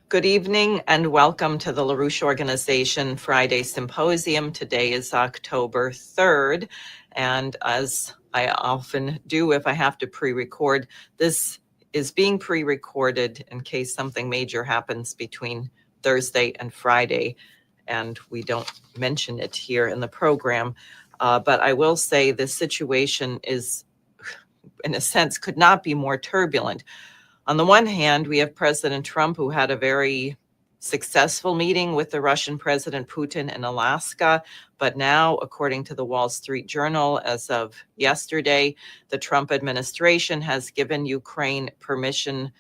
Good evening and welcome to the LaRouche Organization Friday Symposium. Today is October 3rd, and as I often do if I have to pre-record, this is being pre-recorded in case something major happens between Thursday and Friday, and we don't mention it here in the program. But I will say the situation is, in a sense, could not be more turbulent. On the one hand, we have President Trump, who had a very successful meeting with the Russian President Putin in Alaska. But now, according to the Wall Street Journal, as of yesterday, the Trump administration has given Ukraine permission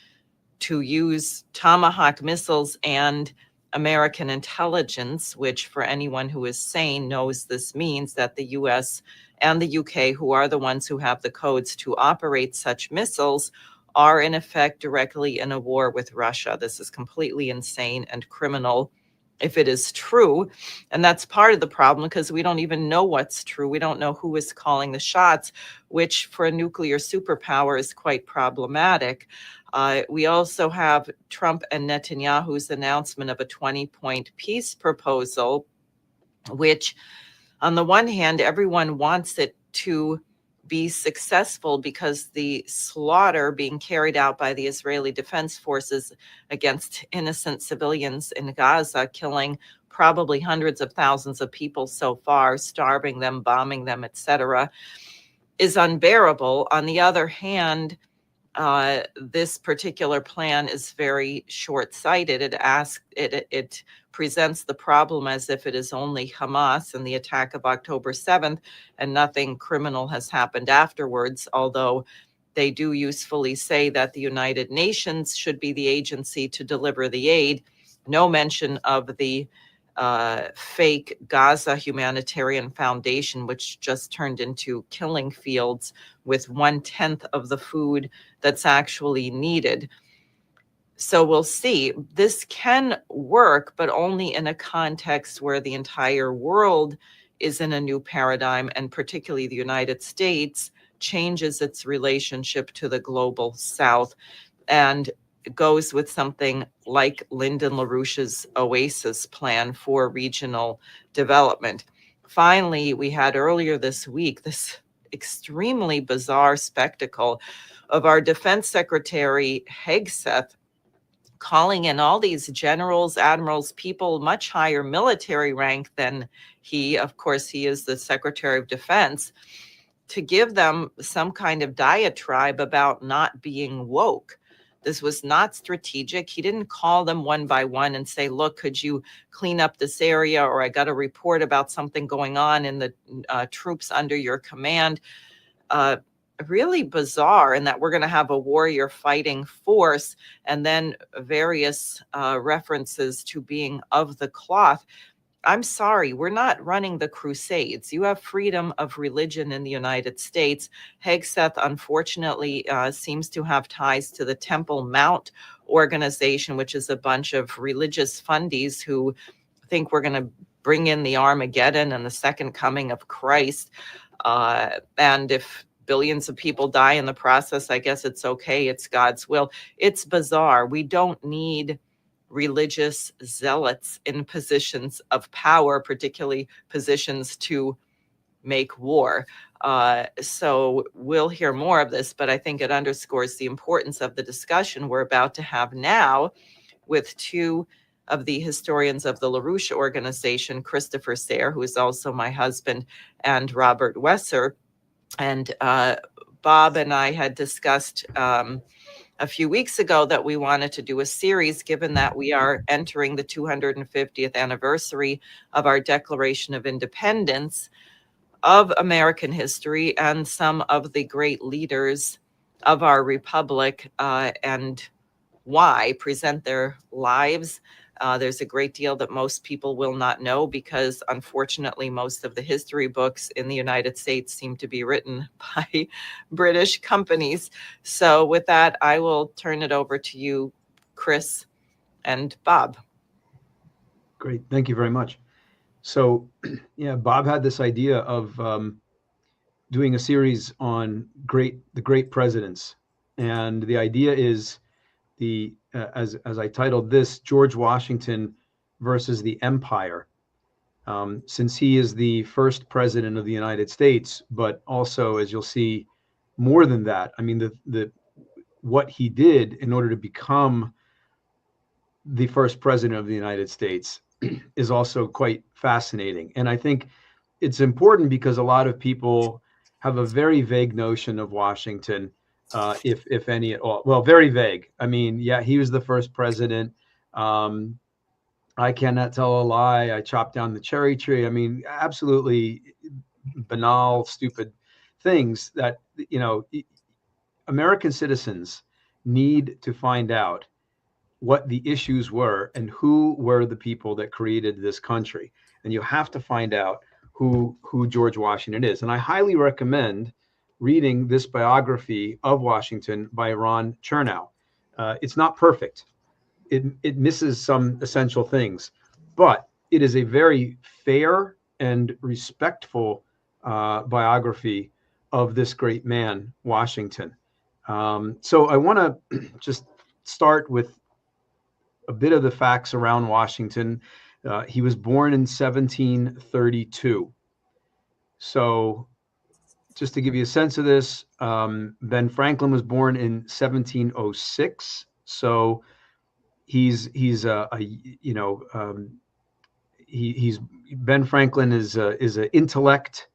to use Tomahawk missiles and American intelligence, which for anyone who is sane knows this means that the US and the UK, who are the ones who have the codes to operate such missiles, are in effect directly in a war with Russia. This is completely insane and criminal if it is true. And that's part of the problem because we don't even know what's true. We don't know who is calling the shots, which for a nuclear superpower is quite problematic. We also have Trump and Netanyahu's announcement of a 20-point peace proposal, which on the one hand, everyone wants it to be successful because the slaughter being carried out by the Israeli Defense Forces against innocent civilians in Gaza, killing probably hundreds of thousands of people so far, starving them, bombing them, etc., is unbearable. On the other hand, this particular plan is very short-sighted. It presents the problem as if it is only Hamas and the attack of October 7th, and nothing criminal has happened afterwards, although they do usefully say that the United Nations should be the agency to deliver the aid. No mention of the fake Gaza Humanitarian Foundation, which just turned into killing fields with 1/10 of the food that's actually needed. So we'll see. This can work, but only in a context where the entire world is in a new paradigm, and particularly the United States changes its relationship to the global South and goes with something like Lyndon LaRouche's OASIS plan for regional development. Finally, we had earlier this week this extremely bizarre spectacle of our Defense Secretary Hegseth calling in all these generals, admirals, people much higher military rank than he. Of course, he is the Secretary of Defense, to give them some kind of diatribe about not being woke. This was not strategic. He didn't call them one by one and say, look, could you clean up this area? Or I got a report about something going on in the troops under your command. Really bizarre in that we're going to have a warrior fighting force and then various references to being of the cloth. I'm sorry, we're not running the Crusades. You have freedom of religion in the United States. Hegseth, unfortunately, seems to have ties to the Temple Mount organization, which is a bunch of religious fundies who think we're going to bring in the Armageddon and the second coming of Christ. And if billions of people die in the process, I guess it's okay. It's God's will. It's bizarre. We don't need religious zealots in positions of power, particularly positions to make war. So we'll hear more of this, but I think it underscores the importance of the discussion we're about to have now with two of the historians of the LaRouche Organization, Christopher Sare, who is also my husband, and Robert Wesser. And Bob and I had discussed a few weeks ago that we wanted to do a series, given that we are entering the 250th anniversary of our Declaration of Independence, of American history and some of the great leaders of our republic, and why, present their lives. There's a great deal that most people will not know because, unfortunately, most of the history books in the United States seem to be written by British companies. So with that, I will turn it over to you, Chris and Bob. Great. Thank you very much. So, yeah, Bob had this idea of doing a series on the great presidents. And the idea is as I titled this, George Washington versus the Empire, since he is the first president of the United States, but also, as you'll see, more than that. I mean, the what he did in order to become the first president of the United States is also quite fascinating. And I think it's important because a lot of people have a very vague notion of Washington, if any at all. Well, very vague. I mean, yeah, he was the first president. I cannot tell a lie. I chopped down the cherry tree. I mean, absolutely banal, stupid things that, American citizens need to find out what the issues were and who were the people that created this country. And you have to find out who George Washington is. And I highly recommend reading this biography of Washington by Ron Chernow. It's not perfect. It misses some essential things, but it is a very fair and respectful biography of this great man, Washington. So I want to just start with a bit of the facts around Washington. He was born in 1732. So just to give you a sense of this, Ben Franklin was born in 1706. So he's Ben Franklin is an intellect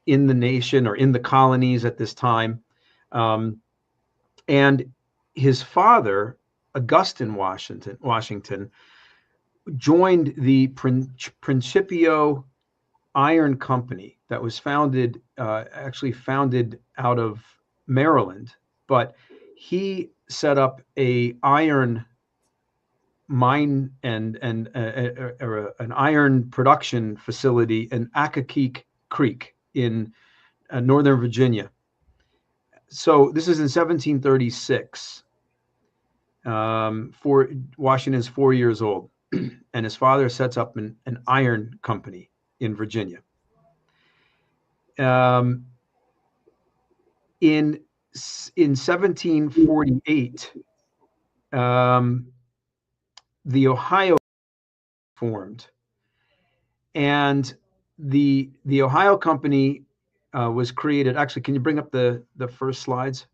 in the nation or in the colonies at this time, and his father, Augustine Washington, joined the Principio Iron Company that was founded out of Maryland, but he set up a iron mine and an iron production facility in Accokeek Creek in Northern Virginia. So this is in 1736. Washington's 4 years old, and his father sets up an iron company in Virginia. In 1748, the Ohio formed, and the Ohio Company was created. Actually, can you bring up the first slides?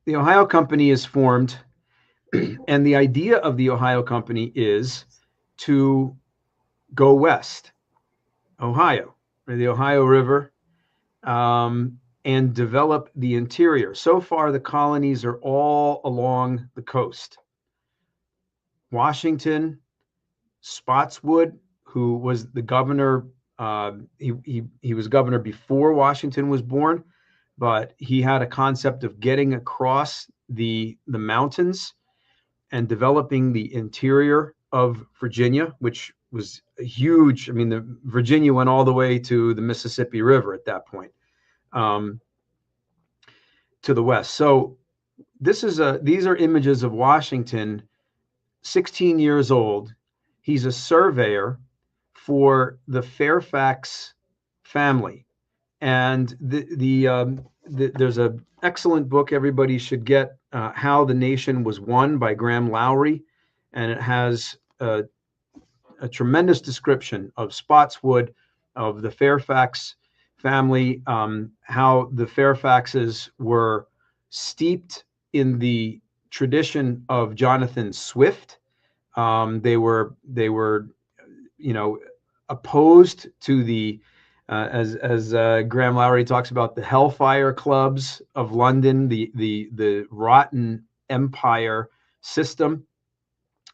The Ohio Company is formed, and the idea of the Ohio Company is to go west, Ohio, or the Ohio River, and develop the interior. So far, the colonies are all along the coast. Washington, Spotswood, who was the governor, he was governor before Washington was born, but he had a concept of getting across the mountains and developing the interior of Virginia, which was huge. I mean, the Virginia went all the way to the Mississippi River at that point, to the west. So these are images of Washington, 16 years old. He's a surveyor for the Fairfax family, and there's an excellent book everybody should get, How the Nation Was Won by Graham Lowry, and it has a tremendous description of Spotswood, of the Fairfax family, how the Fairfaxes were steeped in the tradition of Jonathan Swift. They were opposed to the as Graham Lowry talks about, the Hellfire Clubs of London, the rotten empire system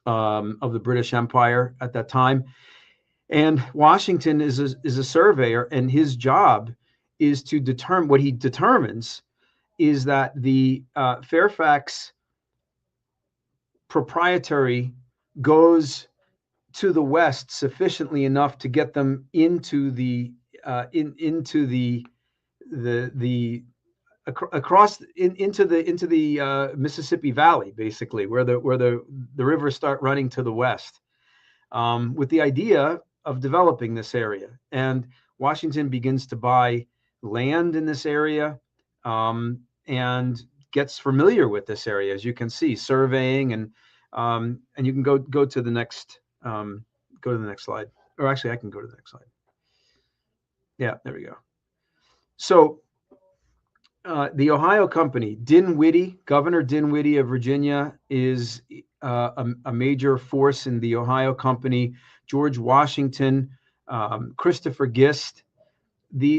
of the British Empire at that time. And Washington is a surveyor, and his job is to determine, what he determines is that the Fairfax proprietary goes to the west sufficiently enough to get them into the Mississippi Valley, basically, where the rivers start running to the west, with the idea of developing this area. And Washington begins to buy land in this area. and gets familiar with this area, as you can see, surveying, and you can go to the next slide, or actually I can go to the next slide. Yeah, there we go. So the Ohio Company, Governor Dinwiddie of Virginia is a major force in the Ohio Company. George Washington, Christopher Gist,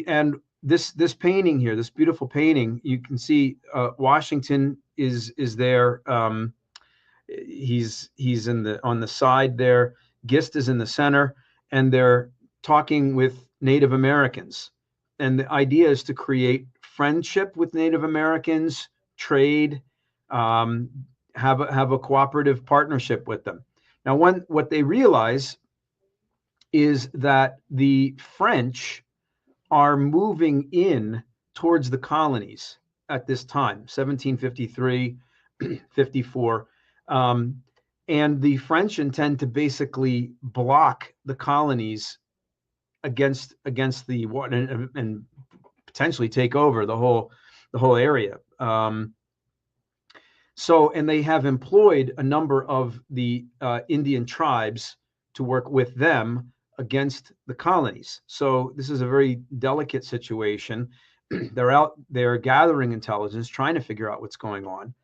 and this painting here, this beautiful painting, you can see Washington is there. He's on the side there. Gist is in the center, and they're talking with Native Americans. And the idea is to create friendship with Native Americans, trade, have a cooperative partnership with them. Now, what they realize is that the French are moving in towards the colonies at this time, 1753, 54. And the French intend to basically block the colonies against the water, and potentially take over the whole area. And they have employed a number of the Indian tribes to work with them against the colonies. So this is a very delicate situation. They're gathering intelligence, trying to figure out what's going on.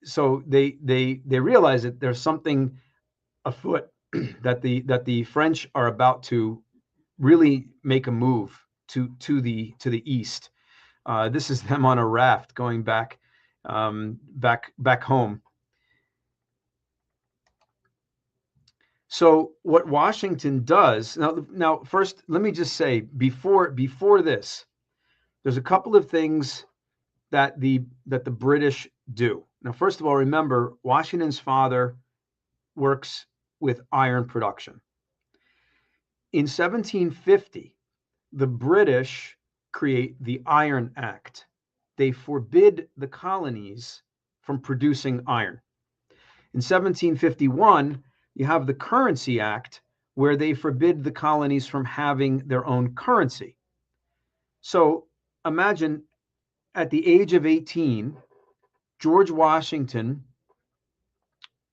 So they realize that there's something afoot, that the French are about to really make a move to the east. This is them on a raft going back home. So what Washington does now, first, let me just say before this, there's a couple of things that the British do. Now, first of all, remember Washington's father works with iron production. In 1750, the British create the Iron Act. They forbid the colonies from producing iron. In 1751, you have the Currency Act, where they forbid the colonies from having their own currency. So imagine at the age of 18, George Washington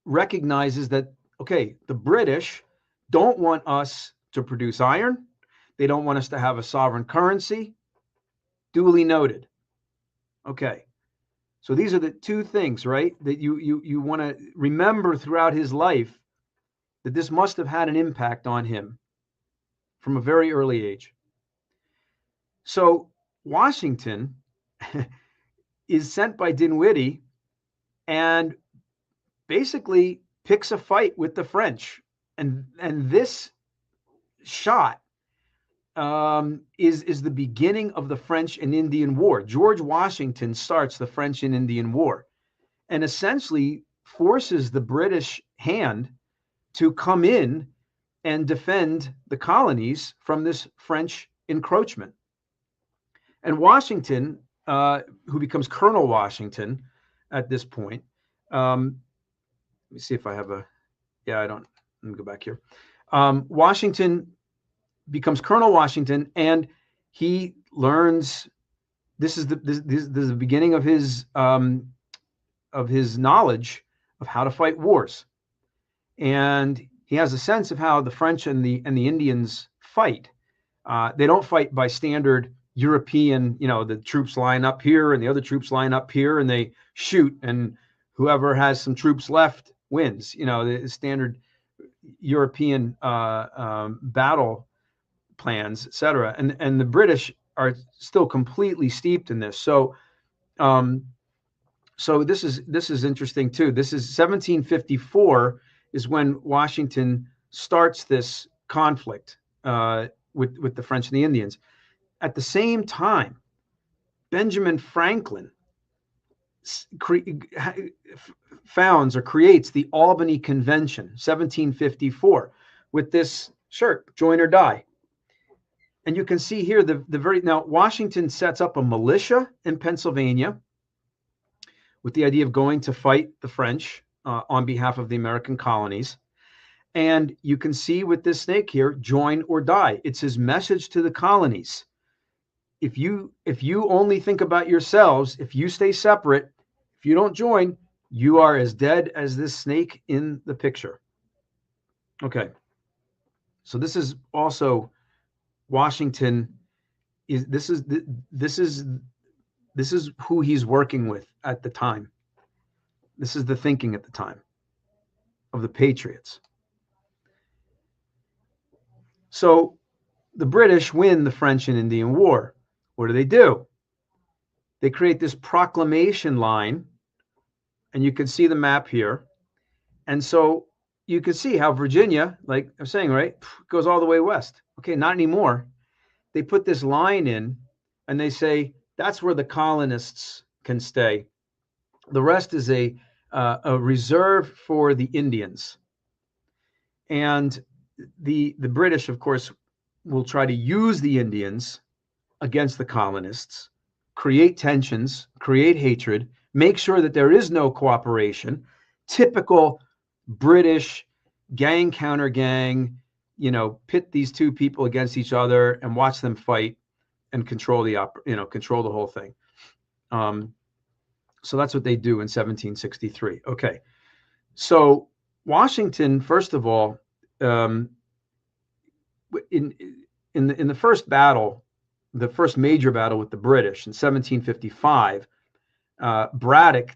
recognizes that, okay, the British don't want us to produce iron. They don't want us to have a sovereign currency. Duly noted. Okay. So these are the two things, right, that you want to remember throughout his life, that this must have had an impact on him from a very early age. So Washington is sent by Dinwiddie and basically picks a fight with the French. And this shot is the beginning of the French and Indian War. George Washington starts the French and Indian War and essentially forces the British hand to come in and defend the colonies from this French encroachment. And Washington, who becomes Colonel Washington at this point, let me see if I have I don't, let me go back here. Washington becomes Colonel Washington, and he learns, this is the beginning of his knowledge of how to fight wars. And he has a sense of how the French and the Indians fight. They don't fight by standard European, the troops line up here and the other troops line up here and they shoot, and whoever has some troops left wins. The standard European battle plans, etc. And the British are still completely steeped in this. So this is interesting too. This is 1754 is when Washington starts this conflict with the French and the Indians. At the same time, Benjamin Franklin founds or creates the Albany Convention, 1754, with this shirt, "Join or Die." And you can see here now Washington sets up a militia in Pennsylvania with the idea of going to fight the French on behalf of the American colonies. And you can see with this snake here, "Join or Die." It's his message to the colonies. if you only think about yourselves, if you stay separate, if you don't join, you are as dead as this snake in the picture. Okay. So this is also Washington this is who he's working with at the time. This is the thinking at the time of the Patriots. So the British win the French and Indian War. What do? They create this proclamation line, and you can see the map here. And so you can see how Virginia, like I'm saying, right, goes all the way west. Okay, not anymore. They put this line in, and they say that's where the colonists can stay. The rest is a reserve for the Indians. And the British, of course, will try to use the Indians against the colonists, create tensions, create hatred, make sure that there is no cooperation. Typical British gang counter gang, pit these two people against each other and watch them fight and control control the whole thing. So that's what they do in 1763. Okay, so Washington, first of all, in the first battle, the first major battle with the British in 1755,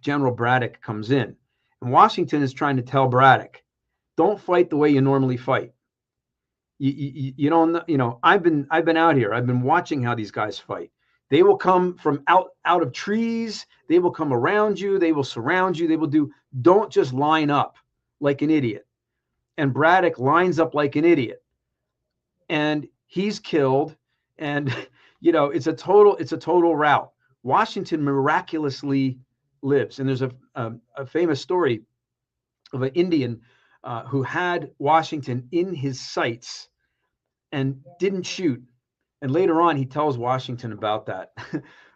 General Braddock comes in, and Washington is trying to tell Braddock, don't fight the way you normally fight. You don't, I've been out here. I've been watching how these guys fight. They will come from out of trees. They will come around you. They will surround you. Don't just line up like an idiot. And Braddock lines up like an idiot, and he's killed. And it's a total rout. Washington miraculously lives. And there's a famous story of an Indian who had Washington in his sights and didn't shoot. And later on, he tells Washington about that.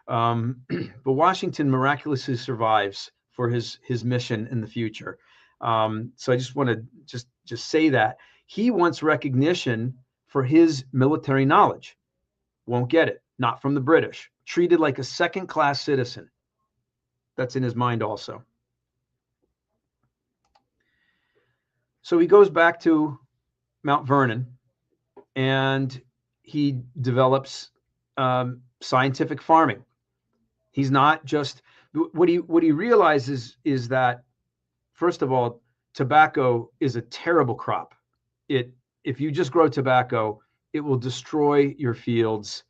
But Washington miraculously survives for his mission in the future. So I just want to just say that he wants recognition for his military knowledge. Won't get it. Not from the British. Treated like a second-class citizen. That's in his mind also. So he goes back to Mount Vernon, and he develops scientific farming. He's not just what he realizes is that, first of all, tobacco is a terrible crop. If you just grow tobacco, it will destroy your fields.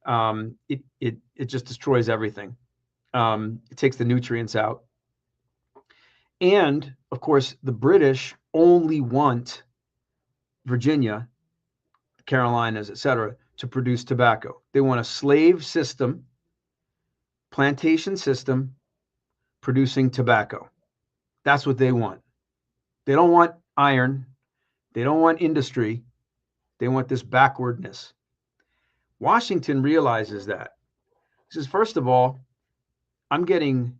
It just destroys everything. It takes the nutrients out. And of course, the British only want Virginia, Carolinas, etc., to produce tobacco. They want a slave system, plantation system, producing tobacco. That's what they want. They don't want iron. They don't want industry. They want this backwardness. Washington realizes that. He says, first of all, I'm getting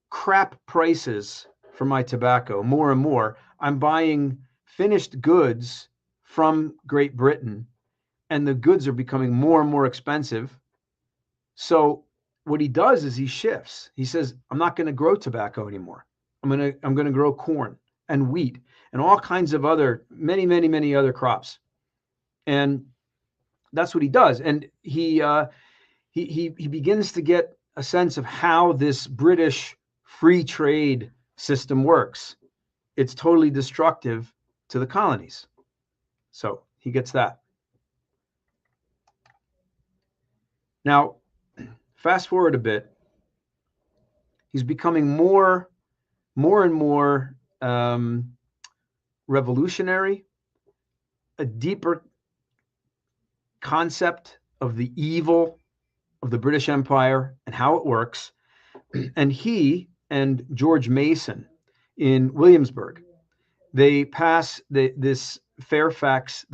crap prices for my tobacco more and more. I'm buying finished goods from Great Britain, and the goods are becoming more and more expensive. So what he does is he shifts. He says, I'm not going to grow tobacco anymore. I'm going to grow corn and wheat and all kinds of other, many other crops. And that's what he does. And he begins to get a sense of how this British free trade system works. It's totally destructive to the colonies. So he gets that. Now, fast forward a bit. He's becoming more and more revolutionary, a deeper concept of the evil of the British Empire and how it works. And he and George Mason in Williamsburg, they pass the Fairfax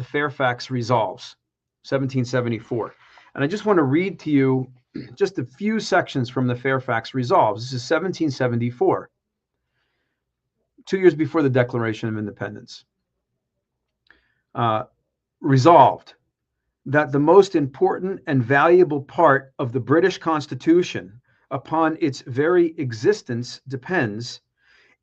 Resolves, 1774. And I just want to read to you just a few sections from the Fairfax Resolves. This is 1774, 2 years before the Declaration of Independence. Resolved that the most important and valuable part of the British Constitution, upon its very existence depends,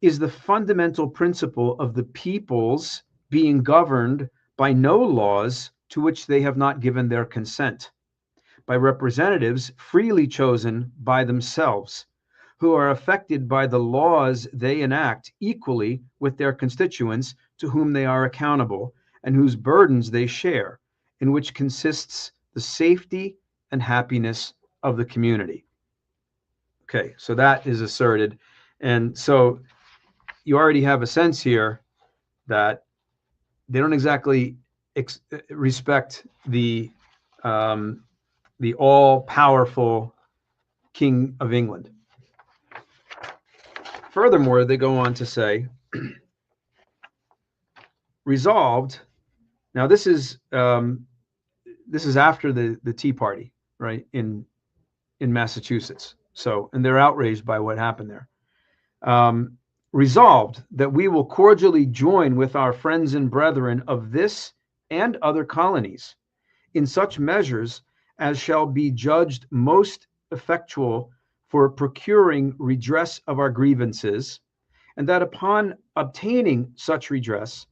is the fundamental principle of the peoples being governed by no laws to which they have not given their consent, by representatives freely chosen by themselves, who are affected by the laws they enact equally with their constituents to whom they are accountable, and whose burdens they share, in which consists the safety and happiness of the community. Okay, so that is asserted. And so you already have a sense here that they don't exactly respect the all-powerful King of England. Furthermore, they go on to say, resolved. Now, this is after the Tea Party, right, in Massachusetts. So, and they're outraged by what happened there. Resolved that we will cordially join with our friends and brethren of this and other colonies in such measures as shall be judged most effectual for procuring redress of our grievances, and that upon obtaining such redress,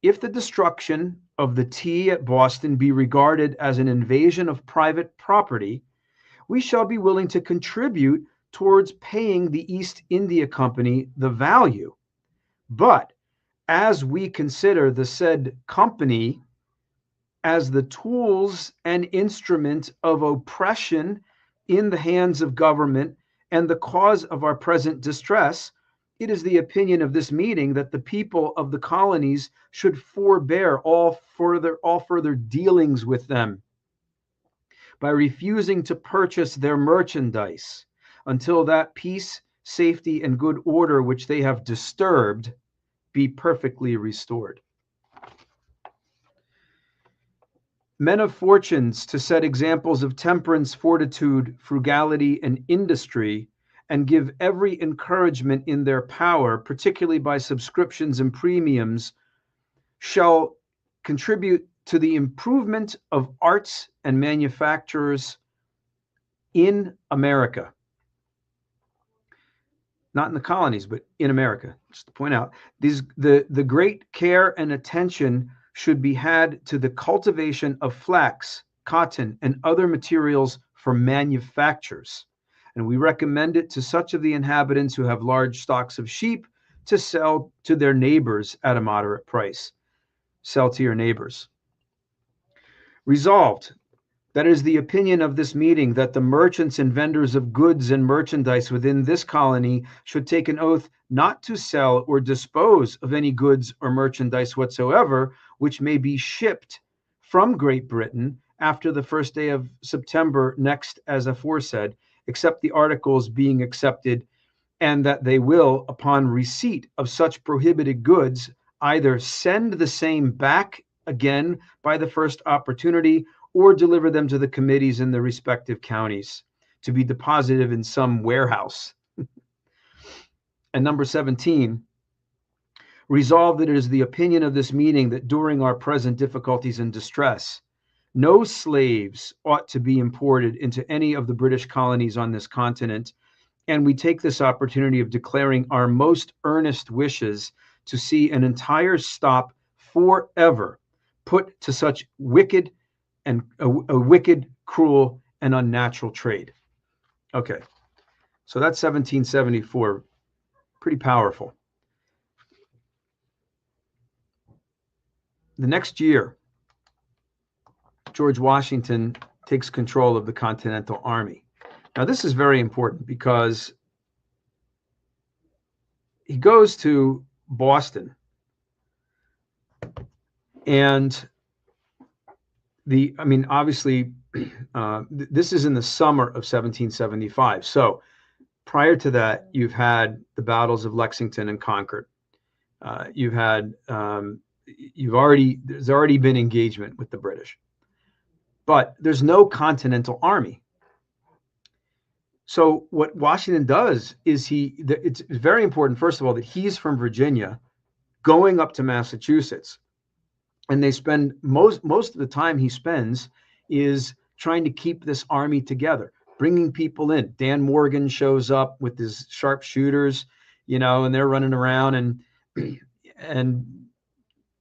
if the destruction of the tea at Boston be regarded as an invasion of private property, we shall be willing to contribute towards paying the East India Company the value. But as we consider the said company as the tools and instrument of oppression in the hands of government and the cause of our present distress, it is the opinion of this meeting that the people of the colonies should forbear all further dealings with them by refusing to purchase their merchandise until that peace, safety, and good order which they have disturbed be perfectly restored. Men of fortunes to set examples of temperance, fortitude, frugality, and industry, and give every encouragement in their power, particularly by subscriptions and premiums, shall contribute to the improvement of arts and manufactures in America. Not in the colonies, but in America. Just to point out, the great care and attention should be had to the cultivation of flax, cotton, and other materials for manufactures. And we recommend it to such of the inhabitants who have large stocks of sheep to sell to their neighbors at a moderate price. Sell to your neighbors. Resolved, that is the opinion of this meeting, that the merchants and vendors of goods and merchandise within this colony should take an oath not to sell or dispose of any goods or merchandise whatsoever, which may be shipped from Great Britain after the 1st day of September next as aforesaid, except the articles being accepted, and that they will, upon receipt of such prohibited goods, either send the same back again by the first opportunity, or deliver them to the committees in the respective counties to be deposited in some warehouse. And number 17, resolve that it is the opinion of this meeting that during our present difficulties and distress, no slaves ought to be imported into any of the British colonies on this continent. And we take this opportunity of declaring our most earnest wishes to see an entire stop forever put to such wicked and a wicked, cruel, and unnatural trade. Okay, so that's 1774, pretty powerful. The next year, George Washington takes control of the Continental Army. Now, this is very important because he goes to Boston, and obviously, this is in the summer of 1775. So prior to that, you've had the battles of Lexington and Concord. There's already been engagement with the British, but there's no Continental Army. So what Washington does is it's very important, first of all, that he's from Virginia going up to Massachusetts. And they spend most of the time he spends is trying to keep this army together, bringing people in. Dan Morgan shows up with his sharpshooters, and they're running around and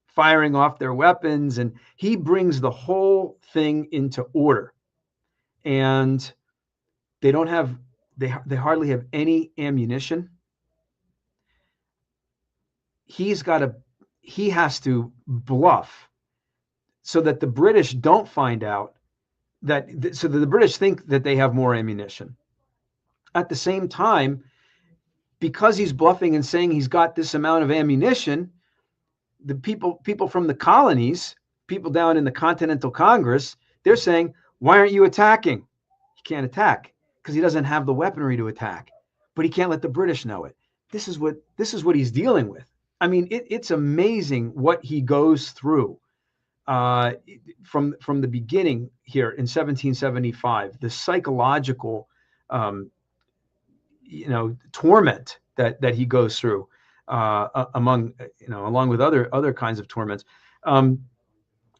firing off their weapons, and he brings the whole thing into order. And they don't have, they hardly have any ammunition. He has to bluff so that the British don't find out so that the British think that they have more ammunition. At the same time, because he's bluffing and saying he's got this amount of ammunition, the people from the colonies, people down in the Continental Congress, they're saying, why aren't you attacking? He can't attack because he doesn't have the weaponry to attack, but he can't let the British know it. This is what he's dealing with. I mean, it's amazing what he goes through from the beginning here in 1775. The psychological, torment that he goes through along with other kinds of torments.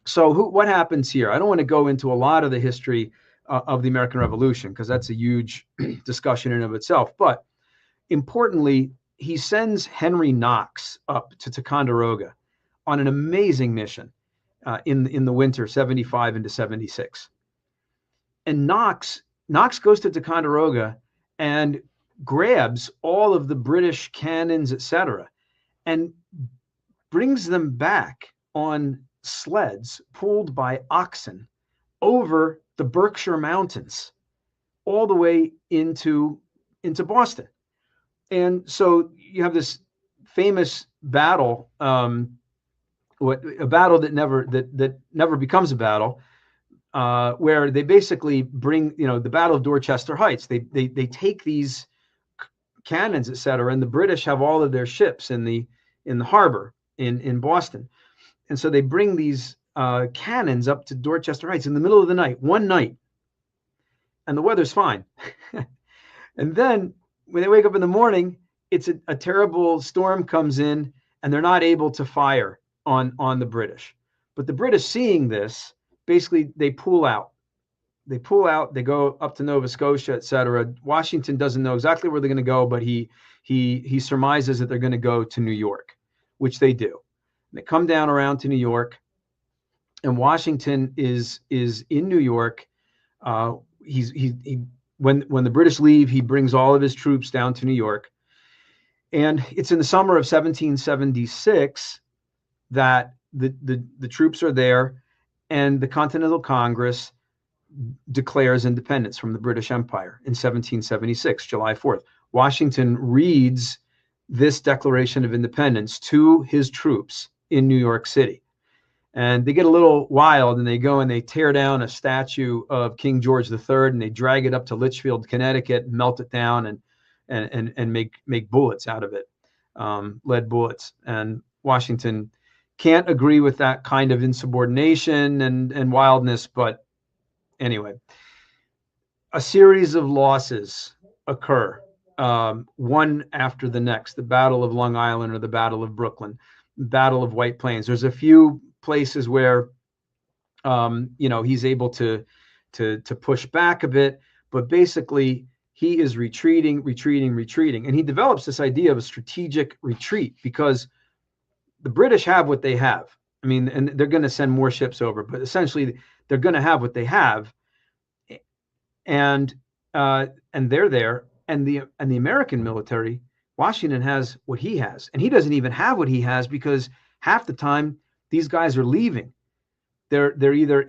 So what happens here? I don't want to go into a lot of the history of the American Revolution because that's a huge discussion in of itself. But importantly, he sends Henry Knox up to Ticonderoga on an amazing mission in the winter 75 into 76. And Knox goes to Ticonderoga and grabs all of the British cannons, etc., and brings them back on sleds pulled by oxen over the Berkshire Mountains all the way into Boston. And so you have this famous battle, a battle that never becomes a battle, where they basically bring, the Battle of Dorchester Heights. They take these cannons, etc., and the British have all of their ships in the harbor in Boston, and so they bring these cannons up to Dorchester Heights in the middle of the night, one night, and the weather's fine. And then when they wake up in the morning, it's a terrible storm comes in, and they're not able to fire on the British. But the British, seeing this, basically they pull out. They go up to Nova Scotia, etc. Washington doesn't know exactly where they're going to go, but he surmises that they're going to go to New York, which they do. And they come down around to New York, and Washington is in New York. When the British leave, he brings all of his troops down to New York. And it's in the summer of 1776 that the troops are there, and the Continental Congress declares independence from the British Empire in 1776, July 4th. Washington reads this Declaration of Independence to his troops in New York City. And they get a little wild, and they go and they tear down a statue of King George III, and they drag it up to Litchfield, Connecticut, and melt it down and make bullets out of it, lead bullets. And Washington can't agree with that kind of insubordination and wildness. But anyway, a series of losses occur, one after the next. The Battle of Long Island, or the Battle of Brooklyn, Battle of White Plains. There's a few places where he's able to push back a bit, but basically he is retreating, and he develops this idea of a strategic retreat because the British have what they have. I mean, and they're going to send more ships over, but essentially they're going to have what they have, and they're there, and the American military, Washington has what he has, and he doesn't even have what he has because half the time these guys are leaving. They're either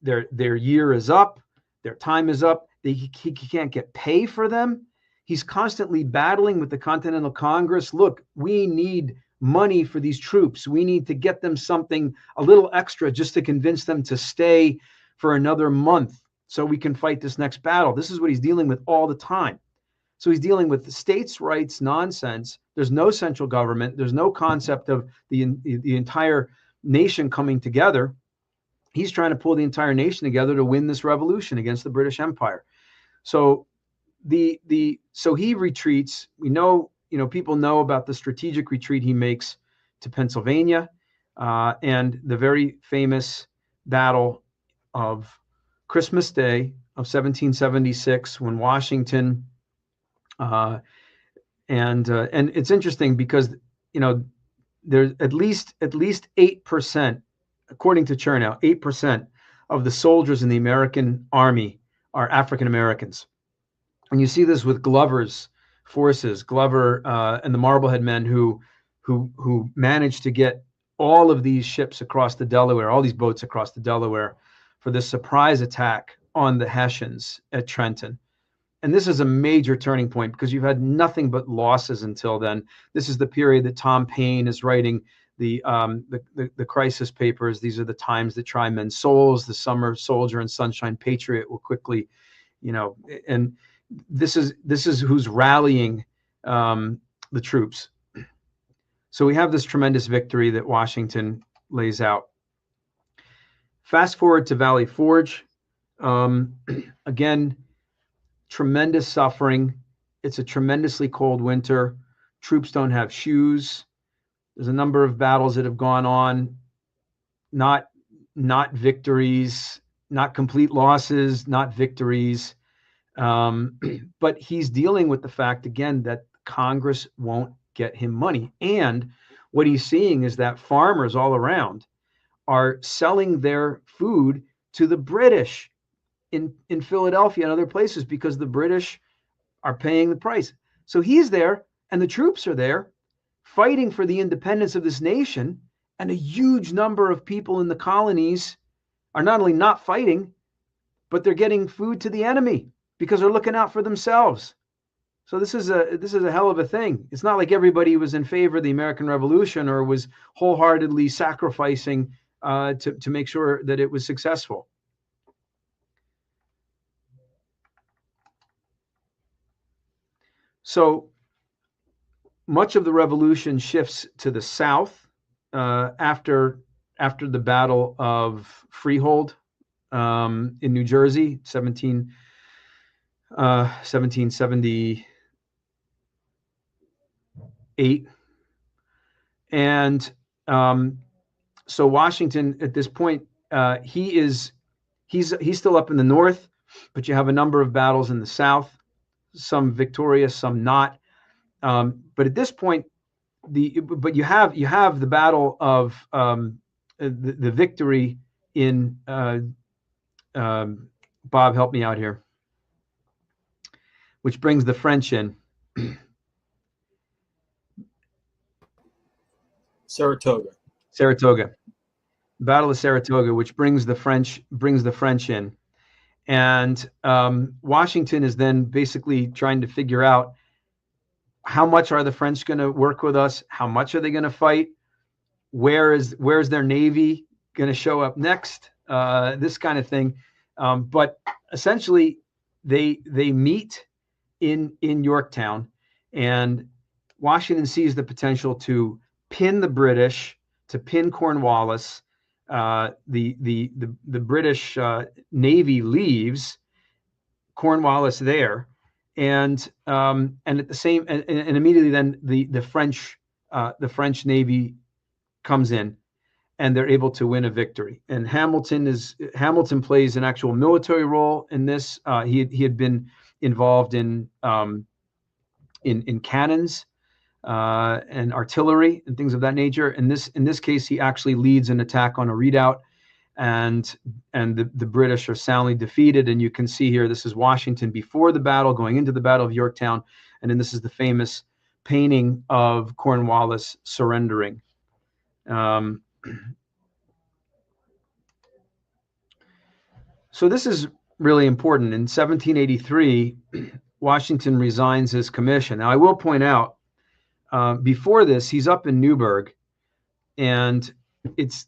their year is up, their time is up. He can't get pay for them. He's constantly battling with the Continental Congress. Look, we need money for these troops. We need to get them something a little extra just to convince them to stay for another month so we can fight this next battle. This is what he's dealing with all the time. So he's dealing with the states' rights nonsense. There's no central government. There's no concept of the entire nation coming together. He's trying to pull the entire nation together to win this revolution against the British Empire. So so he retreats. We know, people know about the strategic retreat he makes to Pennsylvania, and the very famous Battle of Christmas Day of 1776, when Washington, and it's interesting because, there's at least 8%, according to Chernow, 8% of the soldiers in the American army are African Americans. And you see this with Glover's forces, Glover and the Marblehead men who managed to get all of these ships across the Delaware, all these boats across the Delaware, for this surprise attack on the Hessians at Trenton. And this is a major turning point because you've had nothing but losses until then. This is the period that Tom Paine is writing the crisis papers. These are the times that try men's souls. The Summer Soldier and Sunshine Patriot will quickly, and this is who's rallying the troops. So we have this tremendous victory that Washington lays out. Fast forward to Valley Forge. Again, tremendous suffering. It's a tremendously cold winter. Troops don't have shoes. There's a number of battles that have gone on, not victories, not complete losses, not victories. But he's dealing with the fact, again, that Congress won't get him money. And what he's seeing is that farmers all around are selling their food to the British in Philadelphia and other places because the British are paying the price. So he's there and the troops are there fighting for the independence of this nation. And a huge number of people in the colonies are not only not fighting, but they're getting food to the enemy because they're looking out for themselves. So this is a hell of a thing. It's not like everybody was in favor of the American Revolution or was wholeheartedly sacrificing to make sure that it was successful. So much of the revolution shifts to the south after the Battle of Freehold in New Jersey, 1778. And so Washington at this point, he's still up in the north, but you have a number of battles in the south, some victorious, some not. But at this point, you have the battle of the victory in Bob, help me out here, which brings the French in. Saratoga. Battle of Saratoga, which brings the French in. And Washington is then basically trying to figure out how much are the French going to work with us? How much are they going to fight? Where's their navy going to show up next? This kind of thing. But essentially, they meet in Yorktown, and Washington sees the potential to pin the British, to pin Cornwallis. The British Navy leaves, Cornwallis there, and at the same and immediately then the French Navy comes in, and they're able to win a victory. And Hamilton plays an actual military role in this. He had been involved in cannons and artillery and things of that nature. In this case, he actually leads an attack on a redoubt, and the British are soundly defeated. And you can see here, this is Washington before the battle, going into the Battle of Yorktown, and then this is the famous painting of Cornwallis surrendering. So this is really important. In 1783, Washington resigns his commission. Now, I will point out, before this, he's up in Newburgh, and it's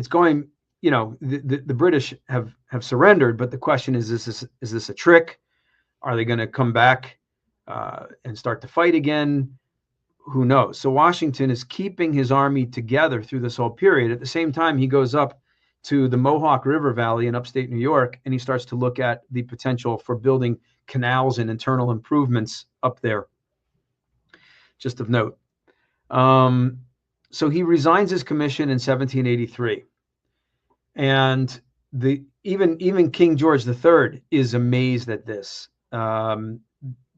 going, the British have surrendered, but the question is this a trick? Are they going to come back and start to fight again? Who knows? So Washington is keeping his army together through this whole period. At the same time, he goes up to the Mohawk River Valley in upstate New York, and he starts to look at the potential for building canals and internal improvements up there. Just of note. So he resigns his commission in 1783. And even King George III is amazed at this,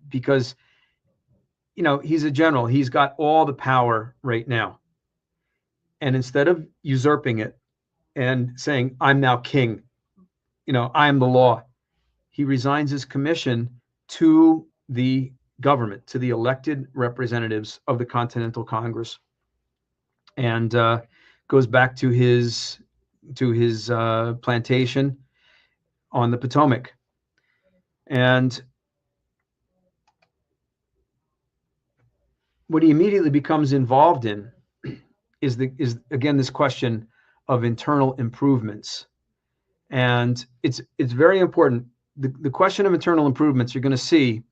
because, he's a general. He's got all the power right now. And instead of usurping it and saying, I'm now king, I am the law, he resigns his commission to the government, to the elected representatives of the Continental Congress, and goes back to his plantation on the Potomac. And what he immediately becomes involved in is again this question of internal improvements. And it's very important. The question of internal improvements, you're going to see,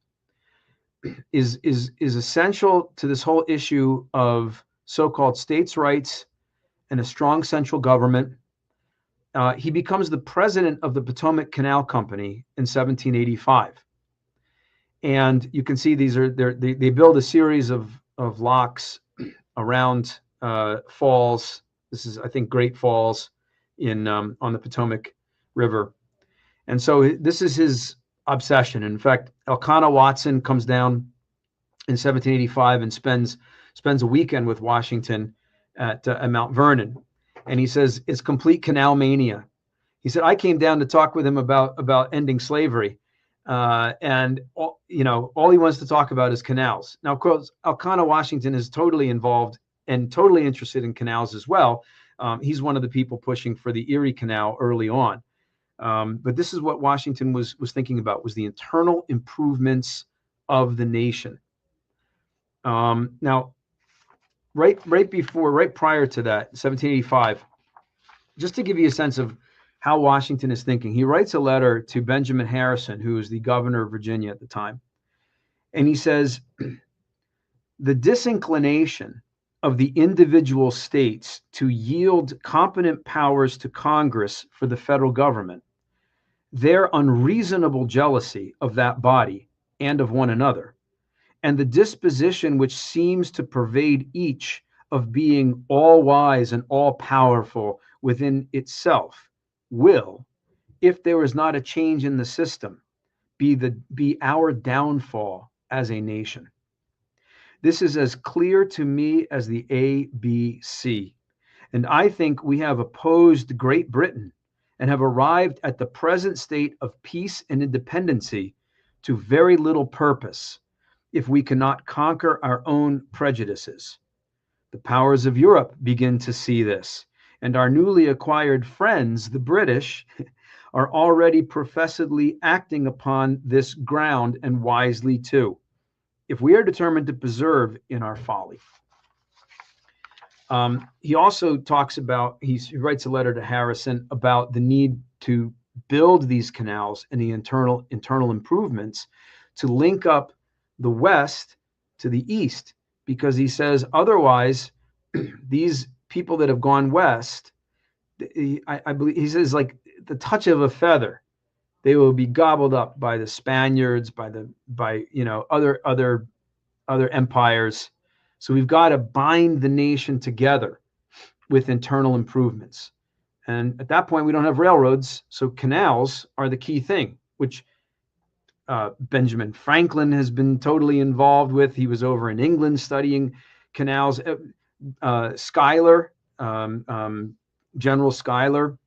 is essential to this whole issue of so-called states' rights and a strong central government. He becomes the president of the Potomac Canal Company in 1785. And you can see they build a series of locks around falls. This is, I think, Great Falls on the Potomac River. And so this is his obsession. In fact, Elkanah Watson comes down in 1785 and spends a weekend with Washington at Mount Vernon. And he says, it's complete canal mania. He said, I came down to talk with him about ending slavery. And all he wants to talk about is canals. Now, of course, Elkanah Washington is totally involved and totally interested in canals as well. He's one of the people pushing for the Erie Canal early on. But this is what Washington was thinking about, was the internal improvements of the nation. Now, right prior to that, 1785, just to give you a sense of how Washington is thinking, he writes a letter to Benjamin Harrison, who was the governor of Virginia at the time. And he says, the disinclination of the individual states to yield competent powers to Congress for the federal government, their unreasonable jealousy of that body and of one another, and the disposition which seems to pervade each of being all wise and all powerful within itself, will, if there is not a change in the system, be our downfall as a nation. This is as clear to me as the ABC. And I think we have opposed Great Britain and have arrived at the present state of peace and independency to very little purpose, if we cannot conquer our own prejudices. The powers of Europe begin to see this, and our newly acquired friends, the British, are already professedly acting upon this ground, and wisely too, if we are determined to preserve in our folly. He also talks about, he writes a letter to Harrison about the need to build these canals and the internal improvements to link up the West to the East, because he says otherwise these people that have gone West, I believe he says, like the touch of a feather, they will be gobbled up by the Spaniards, by other empires. So we've got to bind the nation together with internal improvements. And at that point, we don't have railroads, so canals are the key thing, which Benjamin Franklin has been totally involved with. He was over in England studying canals. Schuyler, General Schuyler,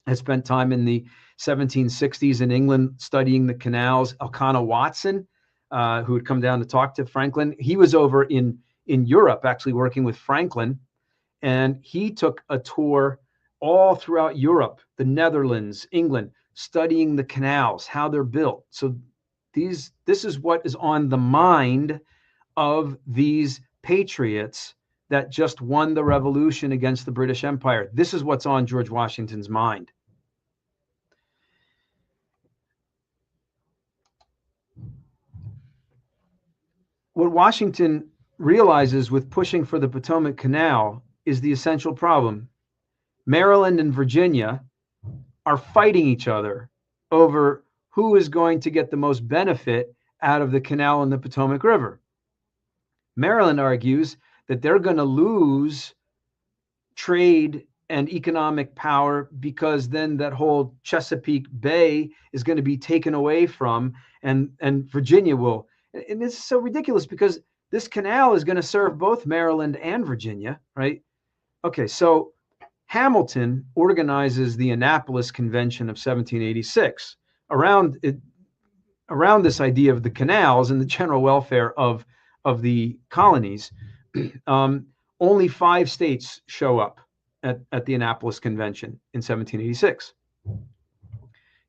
had spent time in the 1760s in England studying the canals. Elkanah Watson, who had come down to talk to Franklin, he was over in Europe actually working with Franklin, and he took a tour all throughout Europe, the Netherlands, England, studying the canals, how they're built. So this is what is on the mind of these patriots that just won the revolution against the British Empire. This is what's on George Washington's mind. What Washington realizes with pushing for the Potomac Canal is the essential problem. Maryland and Virginia are fighting each other over who is going to get the most benefit out of the canal and the Potomac River. Maryland argues that they're going to lose trade and economic power, because then that whole Chesapeake Bay is going to be taken away from, and Virginia will. And it's so ridiculous because this canal is going to serve both Maryland and Virginia, right? Okay, so Hamilton organizes the Annapolis Convention of 1786 around this idea of the canals and the general welfare of the colonies. Only 5 states show up at the Annapolis Convention in 1786.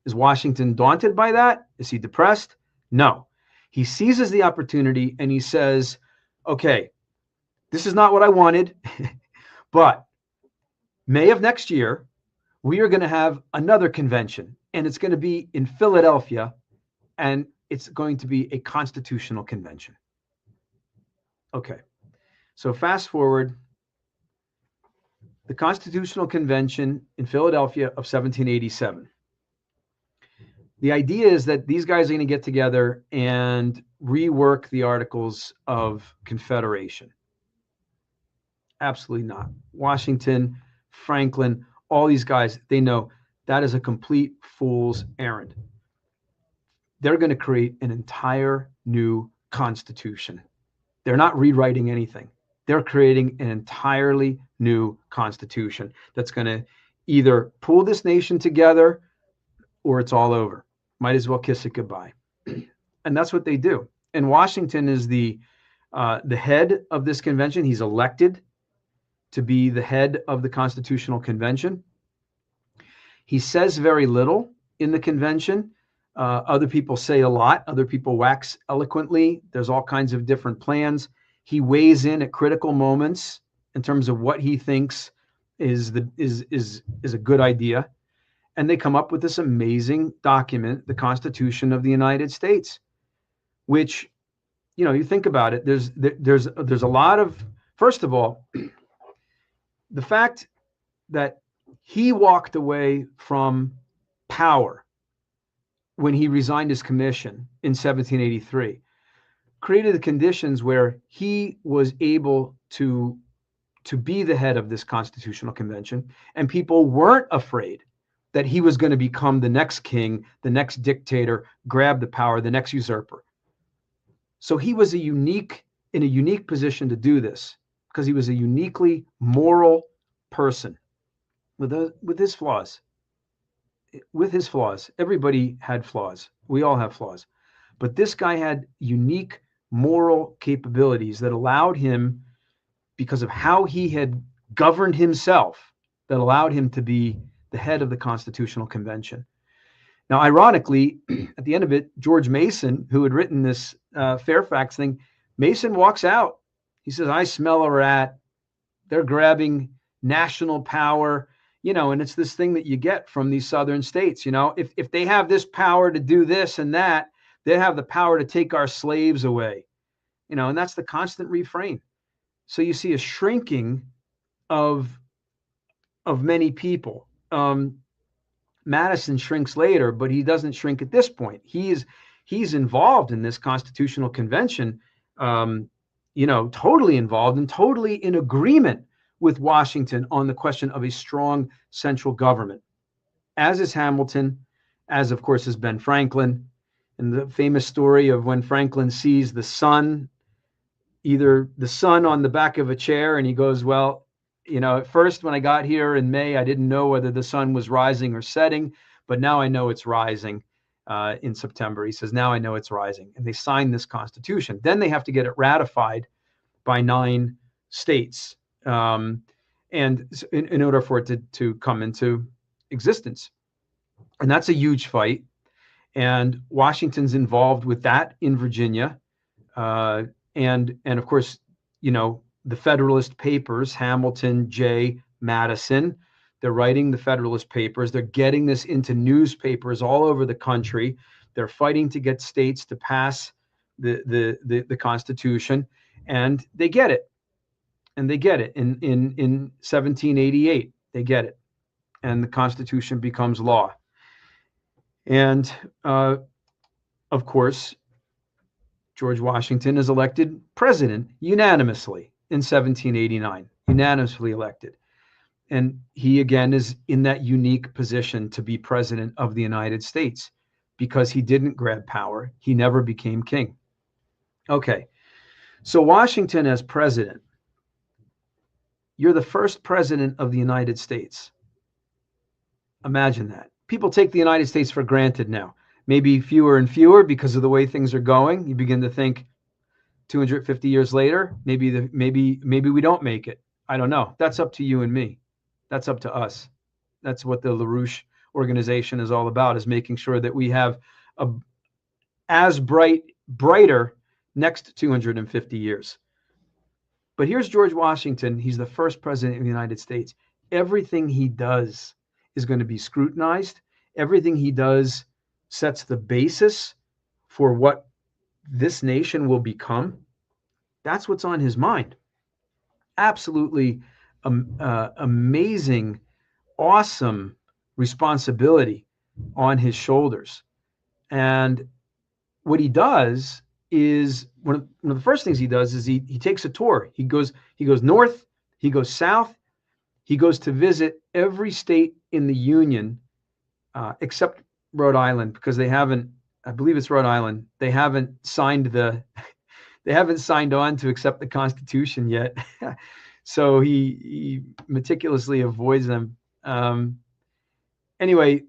Is Washington daunted by that? Is he depressed? No. He seizes the opportunity and he says, okay, this is not what I wanted, but May of next year, we are going to have another convention, and it's going to be in Philadelphia, and it's going to be a constitutional convention. Okay, so fast forward, the Constitutional Convention in Philadelphia of 1787. The idea is that these guys are going to get together and rework the Articles of Confederation. Absolutely not. Washington, Franklin, all these guys, they know that is a complete fool's errand. They're going to create an entire new constitution. They're not rewriting anything. They're creating an entirely new constitution that's going to either pull this nation together or it's all over. Might as well kiss it goodbye. And that's what they do. And Washington is the head of this convention. He's elected to be the head of the Constitutional Convention. He says very little in the convention. Other people say a lot. Other people wax eloquently. There's all kinds of different plans. He weighs in at critical moments in terms of what he thinks is a good idea. And they come up with this amazing document, the Constitution of the United States, which, you know, you think about it, there's a lot of, first of all, the fact that he walked away from power when he resigned his commission in 1783 created the conditions where he was able to be the head of this Constitutional Convention, and people weren't afraid that he was going to become the next king, the next dictator, grab the power, the next usurper. So he was in a unique position to do this because he was a uniquely moral person with his flaws. With his flaws, everybody had flaws. We all have flaws. But this guy had unique moral capabilities that allowed him, because of how he had governed himself, that allowed him to be the head of the Constitutional Convention. Now, ironically, at the end of it, George Mason, who had written this Fairfax thing, Mason walks out. He says, I smell a rat. They're grabbing national power, you know, and it's this thing that you get from these southern states. You know, if they have this power to do this and that, they have the power to take our slaves away, you know, and that's the constant refrain. So you see a shrinking of many people. Madison shrinks later, but he doesn't shrink at this point. He's involved in this Constitutional Convention, totally involved and totally in agreement with Washington on the question of a strong central government, as is Hamilton, as of course is Ben Franklin. And the famous story of when Franklin sees the sun, either the sun on the back of a chair, and he goes, well, you know, at first when I got here in May, I didn't know whether the sun was rising or setting, but now I know it's rising in September. He says, now I know it's rising. And they sign this Constitution. Then they have to get it ratified by 9 states, and in order for it to come into existence. And that's a huge fight. And Washington's involved with that in Virginia. And of course, you know, the Federalist Papers, Hamilton, Jay, Madison, they're writing the Federalist Papers. They're getting this into newspapers all over the country. They're fighting to get states to pass the Constitution, and they get it. And they get it in 1788. They get it, and the Constitution becomes law. And of course, George Washington is elected president unanimously in 1789, unanimously elected. And he, again, is in that unique position to be president of the United States because he didn't grab power. He never became king. Okay. So Washington as president, you're the first president of the United States. Imagine that. People take the United States for granted now. Maybe fewer and fewer because of the way things are going. You begin to think 250 years later, maybe we don't make it. I don't know. That's up to you and me. That's up to us. That's what the LaRouche Organization is all about, is making sure that we have a as brighter next 250 years. But here's George Washington. He's the first president of the United States. Everything he does is going to be scrutinized. Everything he does sets the basis for what this nation will become. That's what's on his mind. Absolutely amazing, awesome responsibility on his shoulders. And what he does is one of the first things he does is he takes a tour. He goes north, he goes south, he goes to visit every state in the Union except Rhode Island, because they haven't, I believe it's Rhode Island, they haven't signed on to accept the Constitution yet. So he meticulously avoids them. Anyway,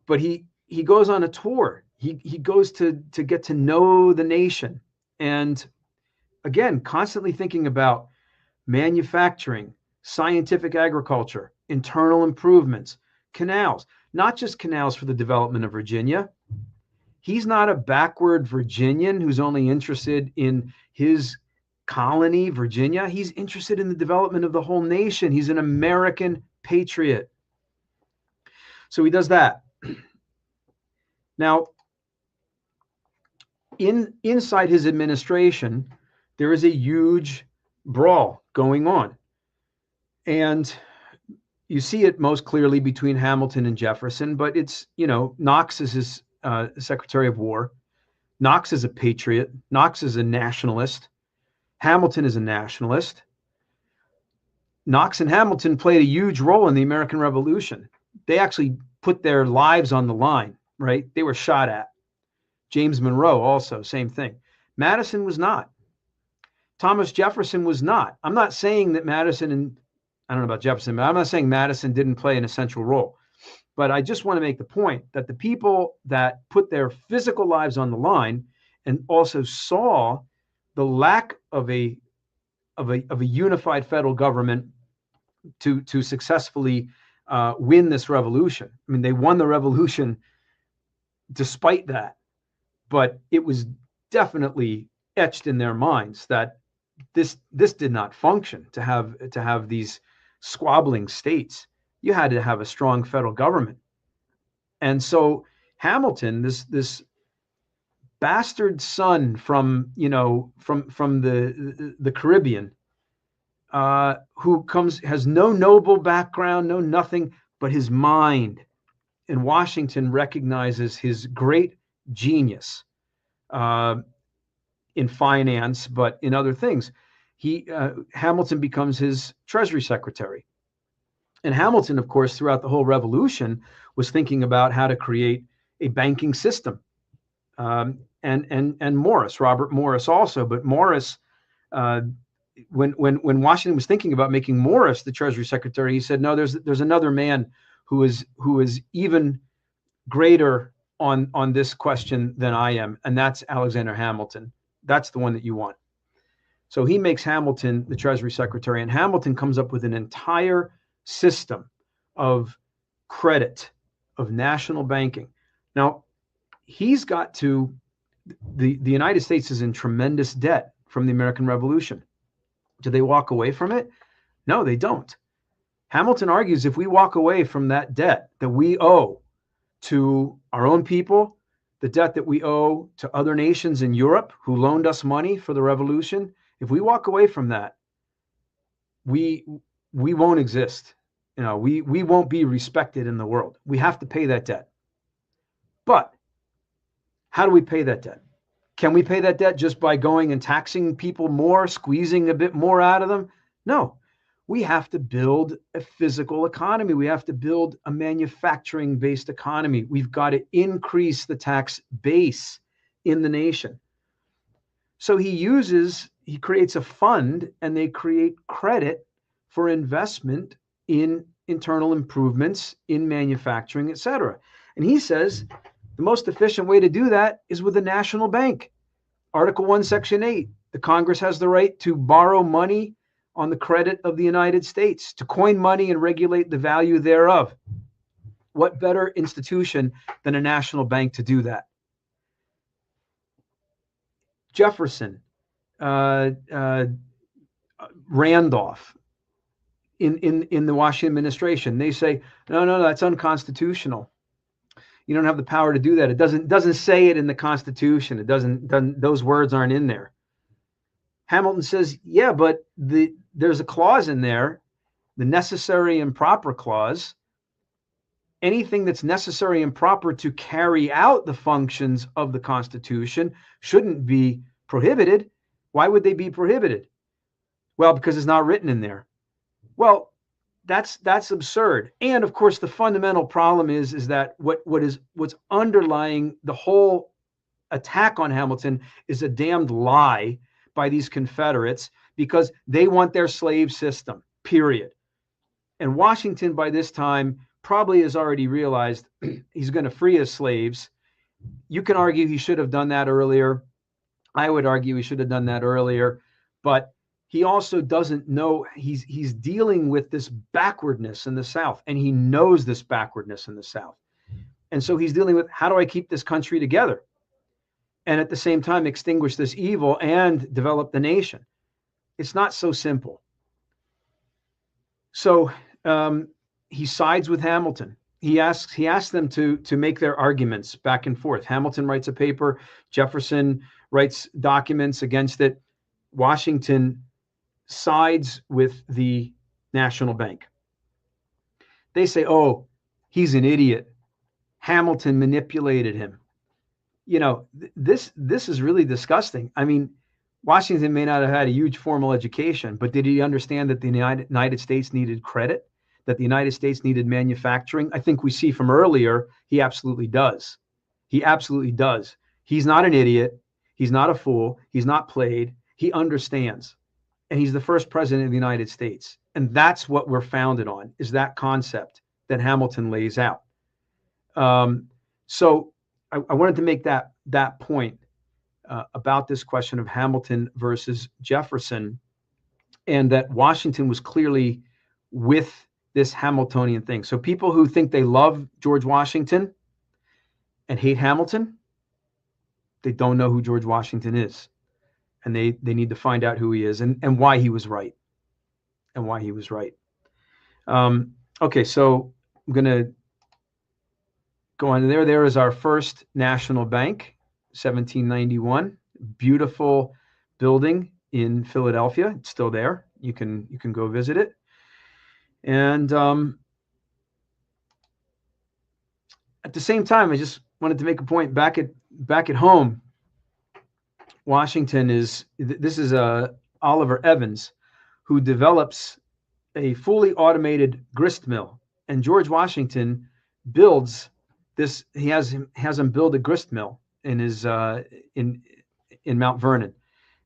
but he goes on a tour. He goes to get to know the nation, and again, constantly thinking about manufacturing, scientific agriculture, internal improvements, canals, not just canals for the development of Virginia. He's not a backward Virginian who's only interested in his colony, Virginia. He's interested in the development of the whole nation. He's an American patriot. So he does that. Now, inside his administration, there is a huge brawl going on. And you see it most clearly between Hamilton and Jefferson, but it's, Knox is his Secretary of War. Knox is a patriot. Knox is a nationalist. Hamilton is a nationalist. Knox and Hamilton played a huge role in the American Revolution. They actually put their lives on the line, right? They were shot at. James Monroe also, same thing. Madison was not. Thomas Jefferson was not. I'm not saying that Madison and, I don't know about Jefferson, but I'm not saying Madison didn't play an essential role. But I just want to make the point that the people that put their physical lives on the line and also saw the lack of a unified federal government to successfully win this revolution. I mean, they won the revolution despite that, but it was definitely etched in their minds that this did not function to have these squabbling states. You had to have a strong federal government. And so Hamilton, this bastard son from the Caribbean, who has no noble background, no nothing, but his mind. And Washington recognizes his great genius in finance, but in other things. Hamilton becomes his Treasury Secretary. And Hamilton, of course, throughout the whole Revolution, was thinking about how to create a banking system. And Morris, Robert Morris also, but Morris, when Washington was thinking about making Morris the Treasury Secretary, he said, no, there's another man who is even greater on this question than I am, and that's Alexander Hamilton. That's the one that you want. So he makes Hamilton the Treasury Secretary, and Hamilton comes up with an entire system of credit, of national banking. Now, he's got to, the United States is in tremendous debt from the American Revolution. Do they walk away from it? No, they don't. Hamilton argues if we walk away from that debt that we owe to our own people, the debt that we owe to other nations in Europe who loaned us money for the revolution, if we walk away from that, we won't exist. We won't be respected in the world. We have to pay that debt. But how do we pay that debt? Can we pay that debt just by going and taxing people more, squeezing a bit more out of them? No. we have to build a physical economy. We have to build a manufacturing-based economy. We've got to increase the tax base in the nation. So he creates a fund, and they create credit for investment in internal improvements in manufacturing, et cetera. And he says the most efficient way to do that is with a national bank. Article 1, Section 8, the Congress has the right to borrow money on the credit of the United States, to coin money and regulate the value thereof. What better institution than a national bank to do that? Jefferson, Randolph, in the Washington administration, they say, no, that's unconstitutional. You don't have the power to do that. It doesn't say it in the Constitution. It doesn't those words aren't in there. Hamilton says, yeah, but there's a clause in there, the necessary and proper clause. Anything that's necessary and proper to carry out the functions of the Constitution shouldn't be prohibited. Why would they be prohibited? Well, because it's not written in there. Well, that's absurd. And of course, the fundamental problem is that what's underlying the whole attack on Hamilton is a damned lie by these Confederates, because they want their slave system, period. And Washington, by this time, probably has already realized he's going to free his slaves. You can argue he should have done that earlier. I would argue he should have done that earlier. But he also doesn't know, he's dealing with this backwardness in the South, and he knows this backwardness in the South. And so he's dealing with, how do I keep this country together? And at the same time, extinguish this evil and develop the nation. It's not so simple. So he sides with Hamilton. He asks them to make their arguments back and forth. Hamilton writes a paper. Jefferson writes documents against it. Washington sides with the national bank. They say, oh, he's an idiot. Hamilton manipulated him. You know, this is really disgusting. I mean, Washington may not have had a huge formal education, but did he understand that the United States needed credit, that the United States needed manufacturing? I think we see from earlier, he absolutely does. He absolutely does. He's not an idiot. He's not a fool. He's not played. He understands. And he's the first president of the United States. And that's what we're founded on, is that concept that Hamilton lays out. So I wanted to make that point about this question of Hamilton versus Jefferson, and that Washington was clearly with this Hamiltonian thing. So people who think they love George Washington and hate Hamilton, they don't know who George Washington is. And they need to find out who he is and why he was right. And why he was right. Okay, so I'm going to go on there. There is our first national bank, 1791. Beautiful building in Philadelphia. It's still there. You can go visit it. And at the same time, I just wanted to make a point back at home. Washington this is Oliver Evans, who develops a fully automated grist mill, and George Washington builds this. He has him build a grist mill in his in Mount Vernon,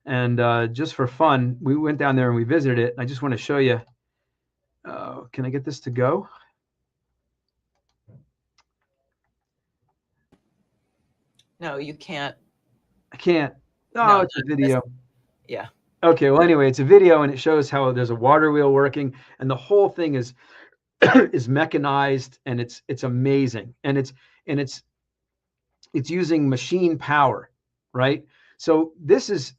and just for fun, we went down there and we visited it. I just want to show you. Can I get this to go? No, you can't. I can't. No, it's a video. Yeah. Okay. Well, anyway, it's a video, and it shows how there's a water wheel working, and the whole thing is is mechanized, and it's amazing, and it's using machine power, right? So this is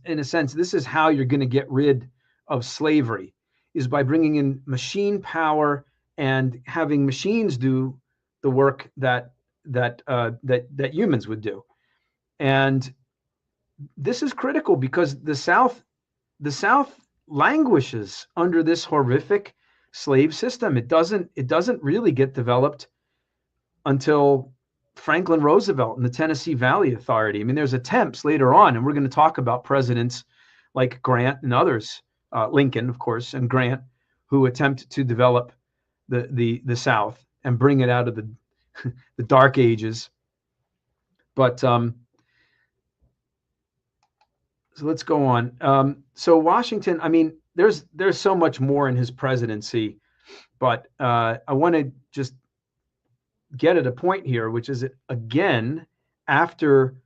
in a sense, this is how you're going to get rid of slavery, is by bringing in machine power and having machines do the work that humans would do. And this is critical because the South languishes under this horrific slave system. It doesn't really get developed until Franklin Roosevelt and the Tennessee Valley Authority. I mean, there's attempts later on, and we're going to talk about presidents like Grant and others, Lincoln, of course, and Grant, who attempt to develop the South and bring it out of the the dark ages. But so let's go on. So Washington, I mean, there's so much more in his presidency, but I want to just get at a point here, which is that, again, after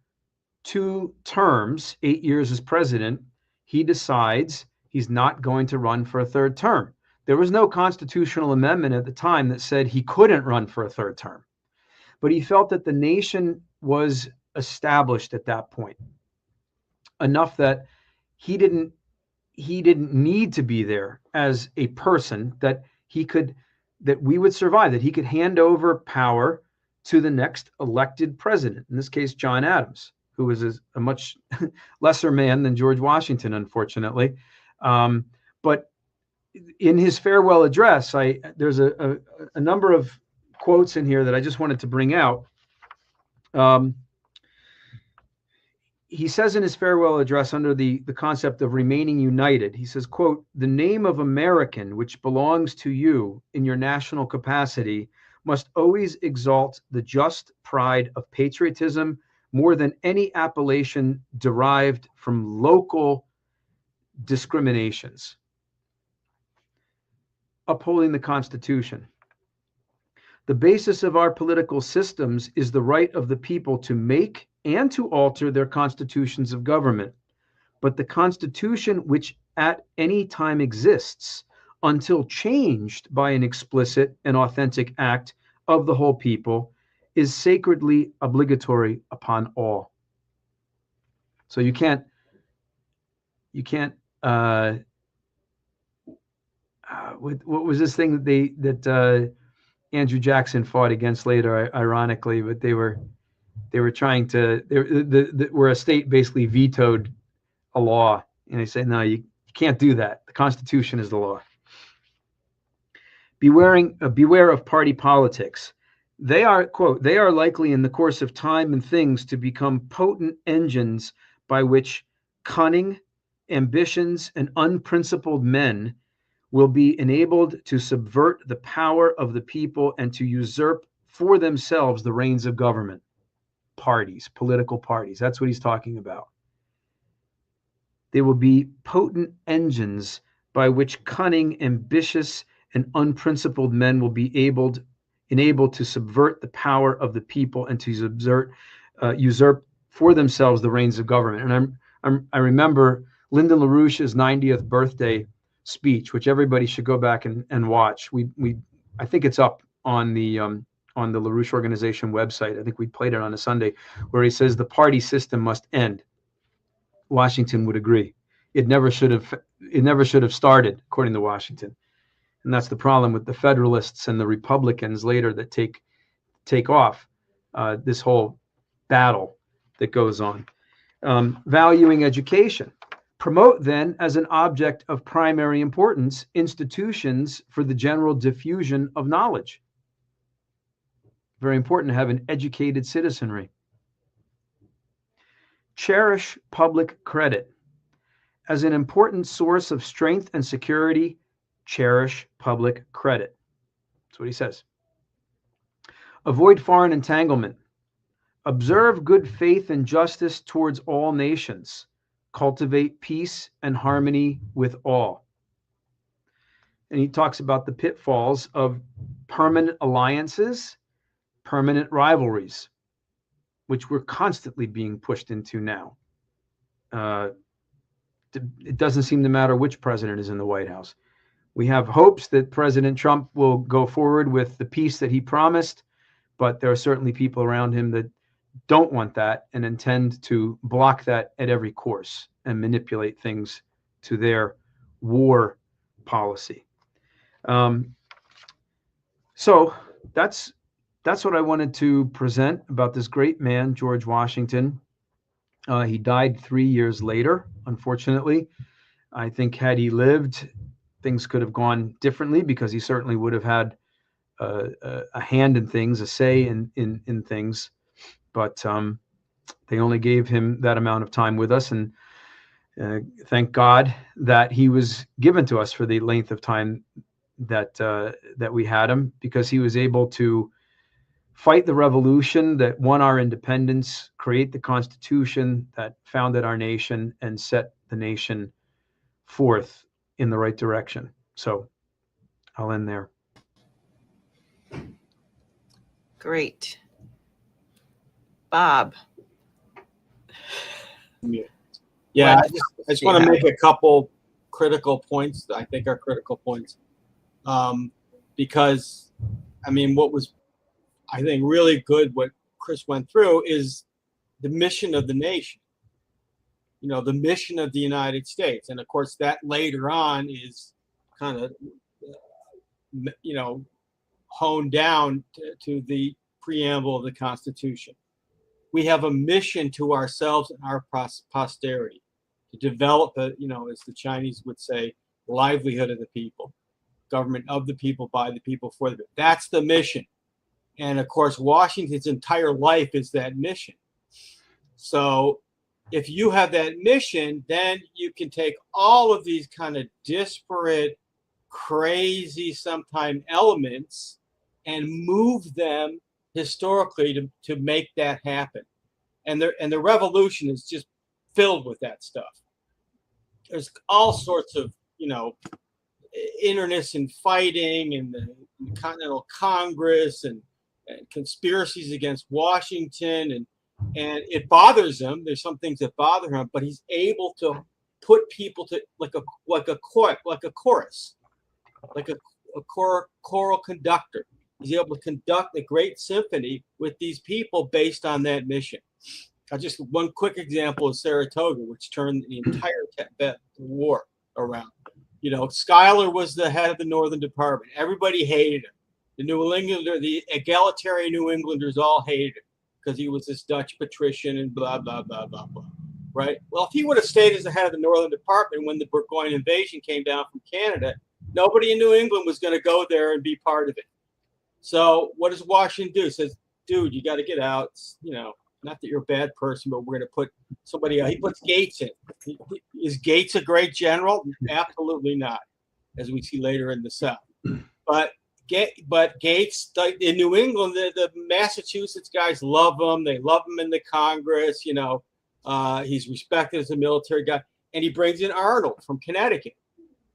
2 terms, 8 years as president, he decides he's not going to run for a 3rd term. There was no constitutional amendment at the time that said he couldn't run for a 3rd term, but he felt that the nation was established at that point enough that he didn't need to be there as a person, that we would survive, that he could hand over power to the next elected president, in this case, John Adams, who was a much lesser man than George Washington, unfortunately. But in his farewell address, there's a number of quotes in here that I just wanted to bring out. He says in his farewell address, under the concept of remaining united, he says, quote, "The name of American, which belongs to you in your national capacity, must always exalt the just pride of patriotism more than any appellation derived from local discriminations." Upholding the Constitution. "The basis of our political systems is the right of the people to make and to alter their constitutions of government. But the Constitution which at any time exists, until changed by an explicit and authentic act of the whole people, is sacredly obligatory upon all." So you can't what was this thing that Andrew Jackson fought against later, ironically, but they were trying to, where a state basically vetoed a law, and they say, no, you can't do that. The Constitution is the law. Beware of party politics. They are, quote, "They are likely in the course of time and things to become potent engines by which cunning, ambitions, and unprincipled men will be enabled to subvert the power of the people and to usurp for themselves the reins of government." Parties, political parties. That's what he's talking about. They will be potent engines by which cunning, ambitious, and unprincipled men will be enabled to subvert the power of the people and to usurp for themselves the reins of government. And I remember Lyndon LaRouche's 90th birthday speech, which everybody should go back and watch. I think it's up on the LaRouche Organization website. I think we played it on a Sunday, where he says the party system must end. Washington would agree. It never should have started, according to Washington. And that's the problem with the Federalists and the Republicans later that take off this whole battle that goes on. Valuing education. Promote, then, as an object of primary importance, institutions for the general diffusion of knowledge. Very important to have an educated citizenry. Cherish public credit. As an important source of strength and security, cherish public credit. That's what he says. Avoid foreign entanglement. Observe good faith and justice towards all nations. Cultivate peace and harmony with all. And he talks about the pitfalls of permanent alliances, permanent rivalries, which we're constantly being pushed into now. It doesn't seem to matter which president is in the White House. We have hopes that President Trump will go forward with the peace that he promised, but there are certainly people around him that don't want that and intend to block that at every course and manipulate things to their war policy. So that's what I wanted to present about this great man, George Washington. He died 3 years later, unfortunately. I think had he lived, things could have gone differently, because he certainly would have had a hand in things, a say in things. But they only gave him that amount of time with us, and thank God that he was given to us for the length of time that we had him, because he was able to fight the revolution that won our independence, create the Constitution that founded our nation, and set the nation forth in the right direction. So I'll end there. Great. Bob. Yeah, I just want to make a couple critical points that I think are critical points. Because, I mean, what was, I think, really good, what Chris went through, is the mission of the nation. You know, the mission of the United States. And of course, that later on is kind of, you know, honed down to the preamble of the Constitution. We have a mission to ourselves and our posterity to develop a, you know, as the Chinese would say, livelihood of the people, government of the people, by the people, for the people. That's the mission. And of course, Washington's entire life is that mission. So if you have that mission, then you can take all of these kind of disparate, crazy, sometimes elements and move them historically to make that happen. And the revolution is just filled with that stuff. There's all sorts of, you know, internecine fighting and the Continental Congress and conspiracies against Washington, and it bothers him. There's some things that bother him, but he's able to put people to like a chorus, like a choral conductor. He's able to conduct a great symphony with these people based on that mission. Just one quick example is Saratoga, which turned the entire Tibet war around. You know, Schuyler was the head of the Northern Department. Everybody hated him. The New Englander, the egalitarian New Englanders all hated him because he was this Dutch patrician and blah, blah, blah, blah, blah. Right? Well, if he would have stayed as the head of the Northern Department when the Burgoyne invasion came down from Canada, nobody in New England was going to go there and be part of it. So what does Washington do? He says, dude, you got to get out. You know, not that you're a bad person, but we're going to put somebody else. He puts Gates in. Is Gates a great general? Absolutely not, as we see later in the South. But Gates, in New England, the Massachusetts guys love him. They love him in the Congress. You know, he's respected as a military guy. And he brings in Arnold from Connecticut,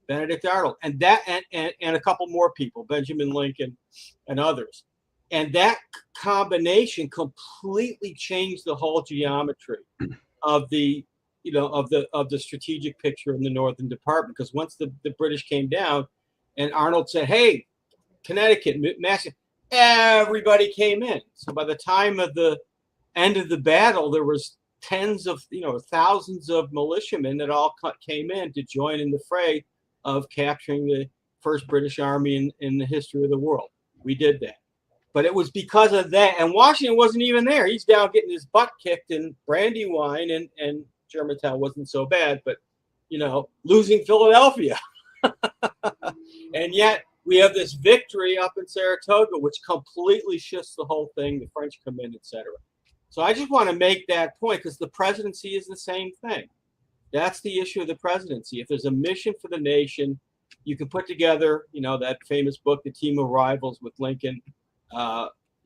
Benedict Arnold, and a couple more people, Benjamin Lincoln and others. And that combination completely changed the whole geometry of the, you know, of the strategic picture in the Northern Department. Because once the British came down and Arnold said, hey, Connecticut, Massachusetts, everybody came in. So by the time of the end of the battle, there was tens of, you know, thousands of militiamen that all came in to join in the fray of capturing the first British army in the history of the world. We did that. But it was because of that. And Washington wasn't even there. He's down getting his butt kicked in Brandywine, and Germantown wasn't so bad, but, you know, losing Philadelphia. And yet we have this victory up in Saratoga, which completely shifts the whole thing. The French come in, etc. So I just want to make that point, because the presidency is the same thing. That's the issue of the presidency. If there's a mission for the nation, you can put together, you know, that famous book, The Team of Rivals with Lincoln.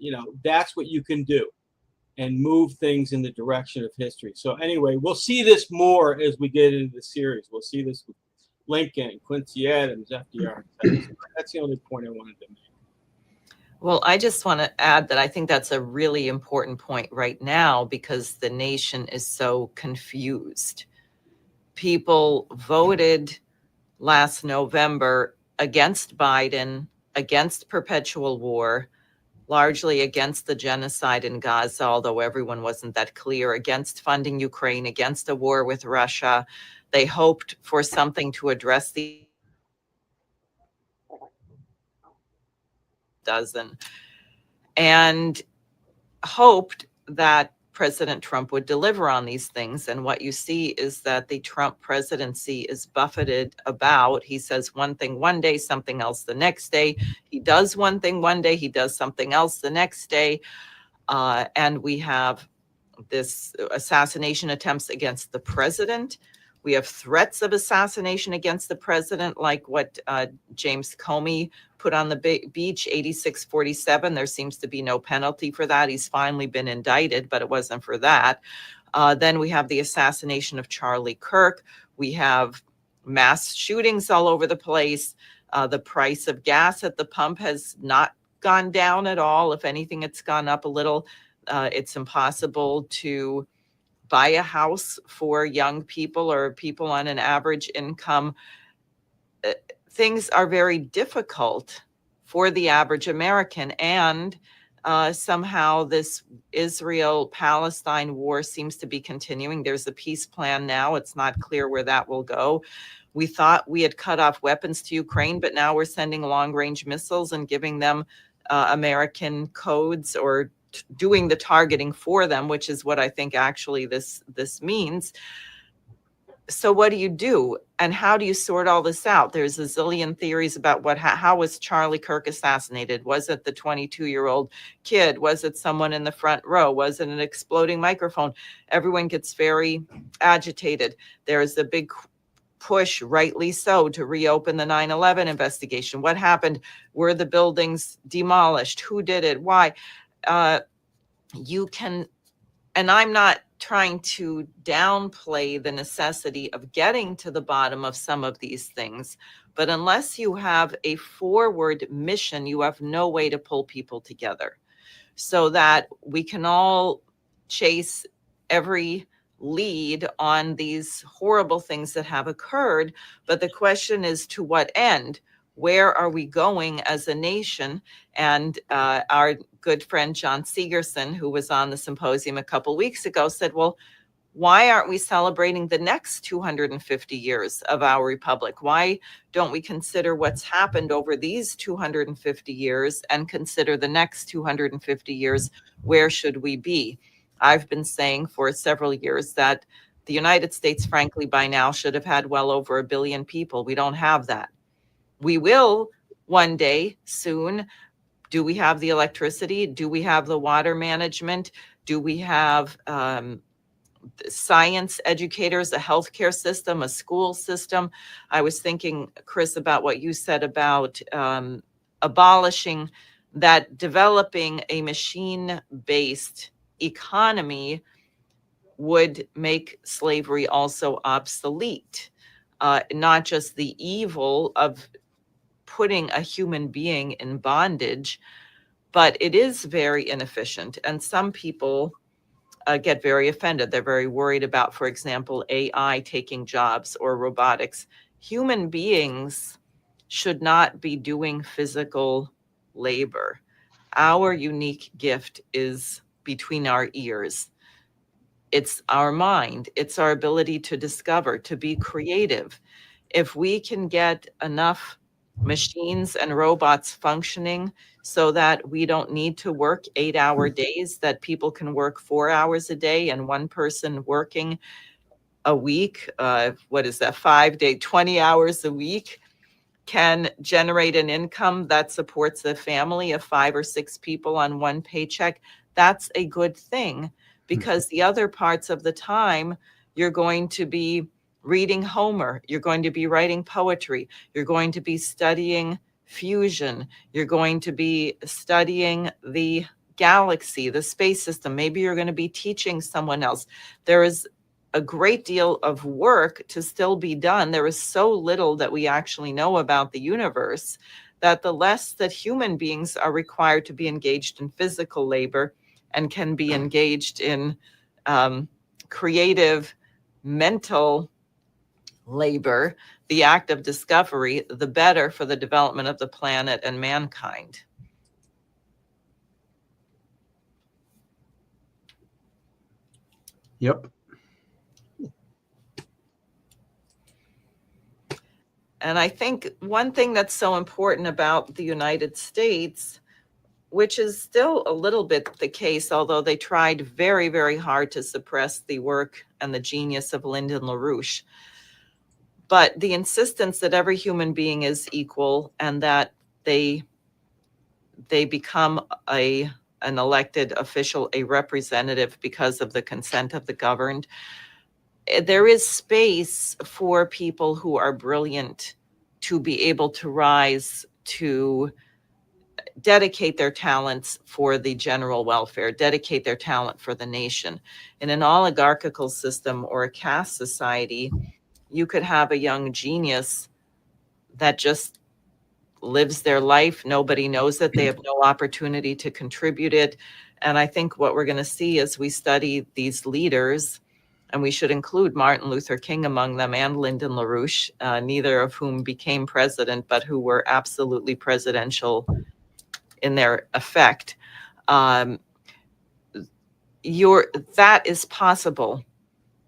You know, that's what you can do and move things in the direction of history. So anyway, we'll see this more as we get into the series. We'll see this with Lincoln, Quincy Adams, FDR. That's the only point I wanted to make. Well, I just want to add that I think that's a really important point right now, because the nation is so confused. People voted last November against Biden, against perpetual war, largely against the genocide in Gaza, although everyone wasn't that clear, against funding Ukraine, against a war with Russia. They hoped for something to address the dozen, and hoped that President Trump would deliver on these things. And what you see is that the Trump presidency is buffeted about. He says one thing one day, something else the next day. He does one thing one day, he does something else the next day. And we have this assassination attempts against the president. We have threats of assassination against the president, like what James Comey put on the beach, 8647. There seems to be no penalty for that. He's finally been indicted, but it wasn't for that. Then we have the assassination of Charlie Kirk. We have mass shootings all over the place. The price of gas at the pump has not gone down at all. If anything, it's gone up a little. It's impossible to buy a house for young people or people on an average income. Things are very difficult for the average American, and somehow this Israel-Palestine war seems to be continuing. There's a peace plan now. It's not clear where that will go. We thought we had cut off weapons to Ukraine, but now we're sending long-range missiles and giving them American codes, or doing the targeting for them, which is what I think actually this means. So what do you do, and how do you sort all this out? There's a zillion theories about how was Charlie Kirk assassinated? Was it the 22-year-old kid? Was it someone in the front row? Was it an exploding microphone? Everyone gets very agitated. There's a big push, rightly so, to reopen the 9/11 investigation. What happened? Were the buildings demolished? Who did it? Why? You can, and I'm not trying to downplay the necessity of getting to the bottom of some of these things, but unless you have a forward mission, you have no way to pull people together so that we can all chase every lead on these horrible things that have occurred. But the question is, to what end? Where are we going as a nation? And our good friend John Segerson, who was on the symposium a couple weeks ago, said, well, why aren't we celebrating the next 250 years of our republic? Why don't we consider what's happened over these 250 years and consider the next 250 years? Where should we be? I've been saying for several years that the United States, frankly, by now should have had well over 1 billion people. We don't have that. We will one day soon. Do we have the electricity? Do we have the water management? Do we have science educators, a healthcare system, a school system? I was thinking, Chris, about what you said about abolishing that, developing a machine-based economy would make slavery also obsolete. Not just the evil of putting a human being in bondage, but it is very inefficient. And some people get very offended. They're very worried about, for example, AI taking jobs or robotics. Human beings should not be doing physical labor. Our unique gift is between our ears. It's our mind. It's our ability to discover, to be creative. If we can get enough machines and robots functioning so that we don't need to work 8-hour days, that people can work 4 hours a day, and one person working a week, 20 hours a week, can generate an income that supports a family of 5 or 6 people on one paycheck, that's a good thing, because the other parts of the time you're going to be reading Homer, you're going to be writing poetry, you're going to be studying fusion, you're going to be studying the galaxy, the space system. Maybe you're going to be teaching someone else. There is a great deal of work to still be done. There is so little that we actually know about the universe, that the less that human beings are required to be engaged in physical labor and can be engaged in creative mental labor, the act of discovery, the better for the development of the planet and mankind. Yep. And I think one thing that's so important about the United States, which is still a little bit the case, although they tried very, very hard to suppress the work and the genius of Lyndon LaRouche, but the insistence that every human being is equal and that they become an elected official, a representative, because of the consent of the governed. there is space for people who are brilliant to be able to rise, to dedicate their talents for the general welfare, dedicate their talent for the nation. In an oligarchical system or a caste society, you could have a young genius that just lives their life. Nobody knows it. They have no opportunity to contribute it. And I think what we're going to see as we study these leaders, and we should include Martin Luther King among them and Lyndon LaRouche, neither of whom became president, but who were absolutely presidential in their effect. That is possible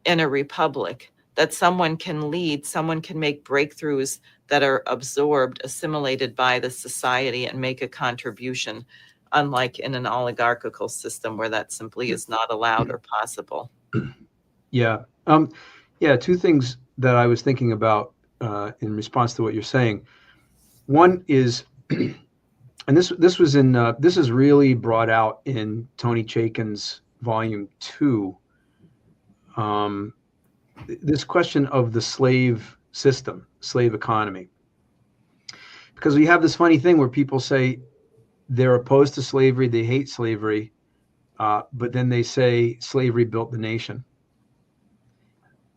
in a republic, that someone can lead, someone can make breakthroughs that are absorbed, assimilated by the society and make a contribution, unlike in an oligarchical system where that simply is not allowed or possible. Yeah. Yeah. Two things that I was thinking about in response to what you're saying. One is, and this was in this is really brought out in Tony Chaikin's volume 2. This question of the slave system, slave economy, because we have this funny thing where people say they're opposed to slavery, they hate slavery, but then they say slavery built the nation.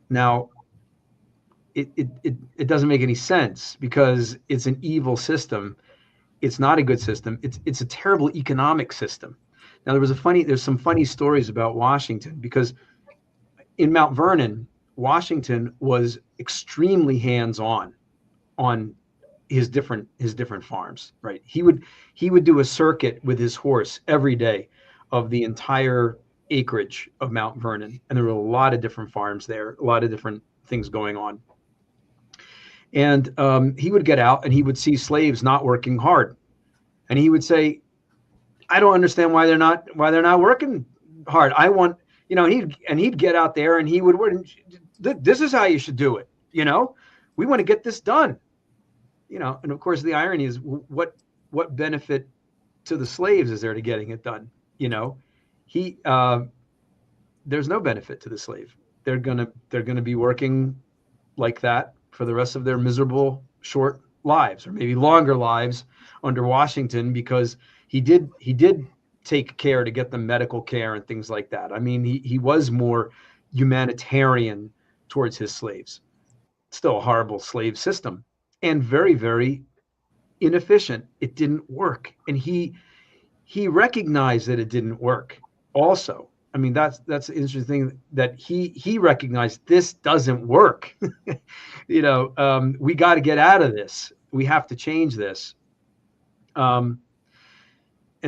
Now, it doesn't make any sense because it's an evil system. It's not a good system. It's a terrible economic system. Now, there's some funny stories about Washington, because in Mount Vernon, Washington was extremely hands-on on his different farms, right? He would do a circuit with his horse every day of the entire acreage of Mount Vernon, and there were a lot of different farms there, a lot of different things going on. And he would get out and he would see slaves not working hard, and he would say, "I don't understand why they're not working hard. I want, you know." He'd get out there and he would work. This is how you should do it. You know, we want to get this done. You know, and of course the irony is, what benefit to the slaves is there to getting it done? You know, there's no benefit to the slave. They're gonna be working like that for the rest of their miserable short lives, or maybe longer lives under Washington, because he did take care to get them medical care and things like that. I mean, he was more humanitarian towards his slaves. Still a horrible slave system, and very, very inefficient. It didn't work, and he recognized that it didn't work also. I mean, that's the interesting thing, that he recognized this doesn't work. You know, we got to get out of this. We have to change this. And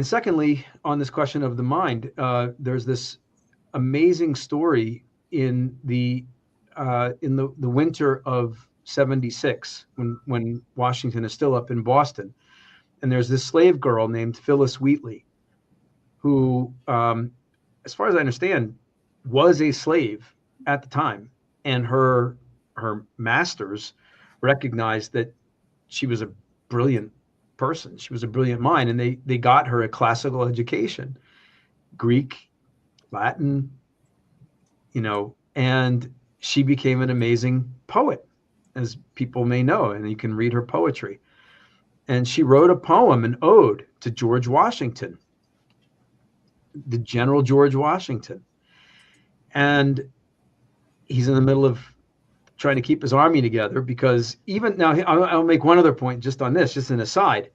secondly, on this question of the mind, there's this amazing story in the winter of '76, when Washington is still up in Boston, and there's this slave girl named Phyllis Wheatley, who, as far as I understand, was a slave at the time, and her masters recognized that she was a brilliant person. She was a brilliant mind, and they got her a classical education, Greek, Latin, you know, and she became an amazing poet, as people may know, and you can read her poetry. And she wrote a poem, an ode to George Washington, the General George Washington. And he's in the middle of trying to keep his army together, because even now, I'll make one other point just on this, just an aside.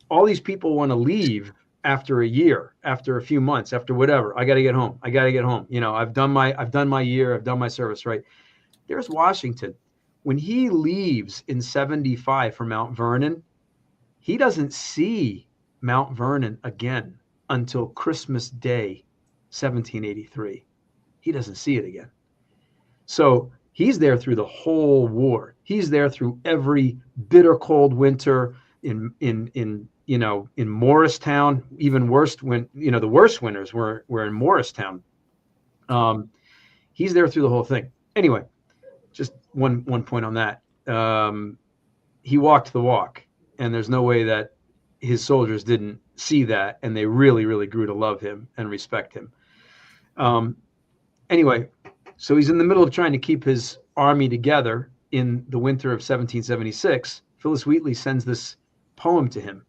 All these people want to leave after a year, after a few months, after whatever. I got to get home. I got to get home. You know, I've done my year. I've done my service, right? There's Washington. When he leaves in '75 for Mount Vernon, he doesn't see Mount Vernon again until Christmas Day, 1783. He doesn't see it again. So he's there through the whole war. He's there through every bitter cold winter in Morristown. Even worse, when, you know, the worst winters were in Morristown. He's there through the whole thing. Anyway, just one point on that. He walked the walk, and there's no way that his soldiers didn't see that, and they really, really grew to love him and respect him. Anyway, So he's in the middle of trying to keep his army together in the winter of 1776. Phyllis Wheatley sends this poem to him.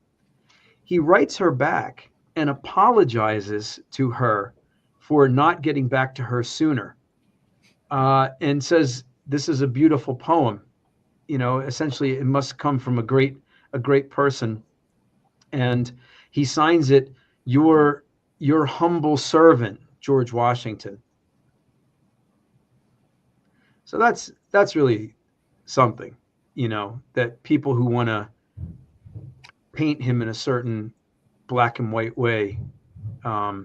He writes her back and apologizes to her for not getting back to her sooner, and says, this is a beautiful poem. You know, essentially it must come from a great person. And he signs it, your humble servant, George Washington. So that's really something, you know, that people who want to paint him in a certain black and white way, I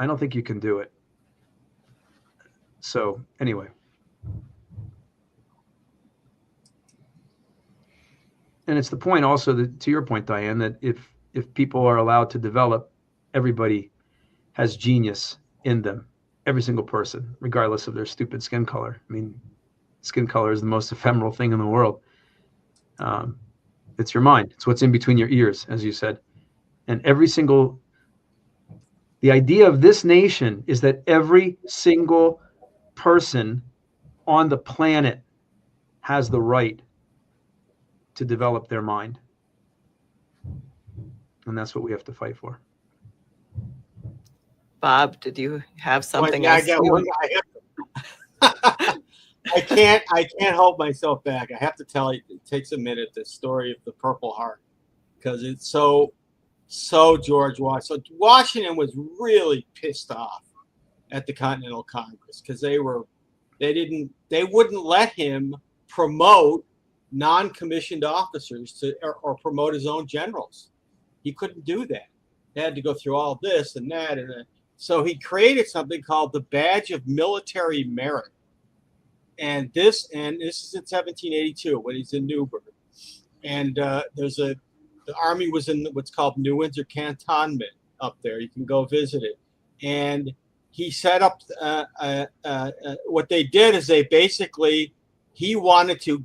don't think you can do it. So anyway. And it's the point also that, to your point, Diane, that if people are allowed to develop, everybody has genius in them, every single person, regardless of their stupid skin color. I mean, skin color is the most ephemeral thing in the world. It's your mind. It's what's in between your ears, as you said. And the idea of this nation is that every single person on the planet has the right to develop their mind. And that's what we have to fight for. Bob, did you have something Well, yeah, else? I got one. I can't hold myself back. I have to tell you, it takes a minute, the story of the Purple Heart, because it's so George Washington. So Washington was really pissed off at the Continental Congress because they wouldn't let him promote non-commissioned officers or promote his own generals. He couldn't do that. They had to go through all this and that, so he created something called the Badge of Military Merit. And this is in 1782 when he's in Newburgh. And the army was in what's called New Windsor Cantonment up there. You can go visit it. And he set up what they did is they basically, he wanted to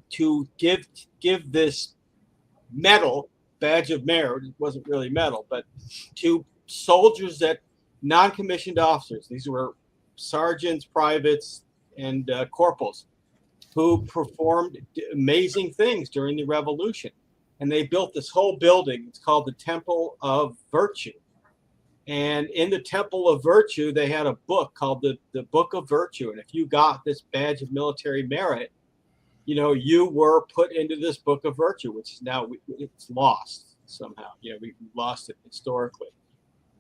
give this medal, Badge of Merit, it wasn't really medal, but to soldiers that non-commissioned officers, these were sergeants, privates, and corporals who performed amazing things during the Revolution. And they built this whole building. It's called the Temple of Virtue. And in the Temple of Virtue, they had a book called the Book of Virtue. And if you got this Badge of Military Merit, you know, you were put into this Book of Virtue, which is now, it's lost somehow. You know, we lost it historically.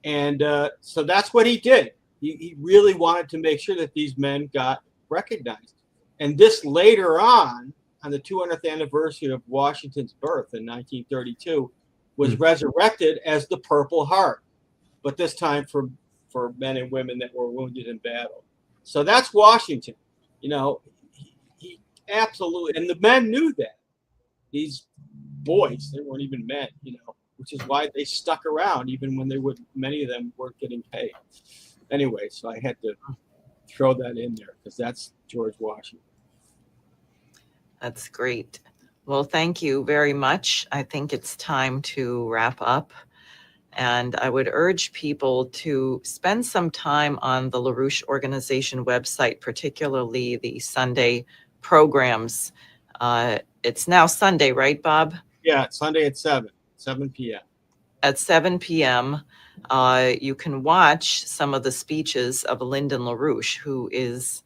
And so that's what he did. He really wanted to make sure that these men got recognized. And this later on the 200th anniversary of Washington's birth in 1932, was resurrected as the Purple Heart, but this time for men and women that were wounded in battle. So that's Washington. You know, he absolutely, and the men knew that. These boys, they weren't even men, you know, which is why they stuck around even when many of them weren't getting paid. Anyway, so I had to throw that in there because that's George Washington. That's great. Well, thank you very much. I think it's time to wrap up. And I would urge people to spend some time on the LaRouche Organization website, particularly the Sunday programs. It's now Sunday, right, Bob? Yeah, it's Sunday at 7 p.m. At 7 p.m., you can watch some of the speeches of Lyndon LaRouche, who is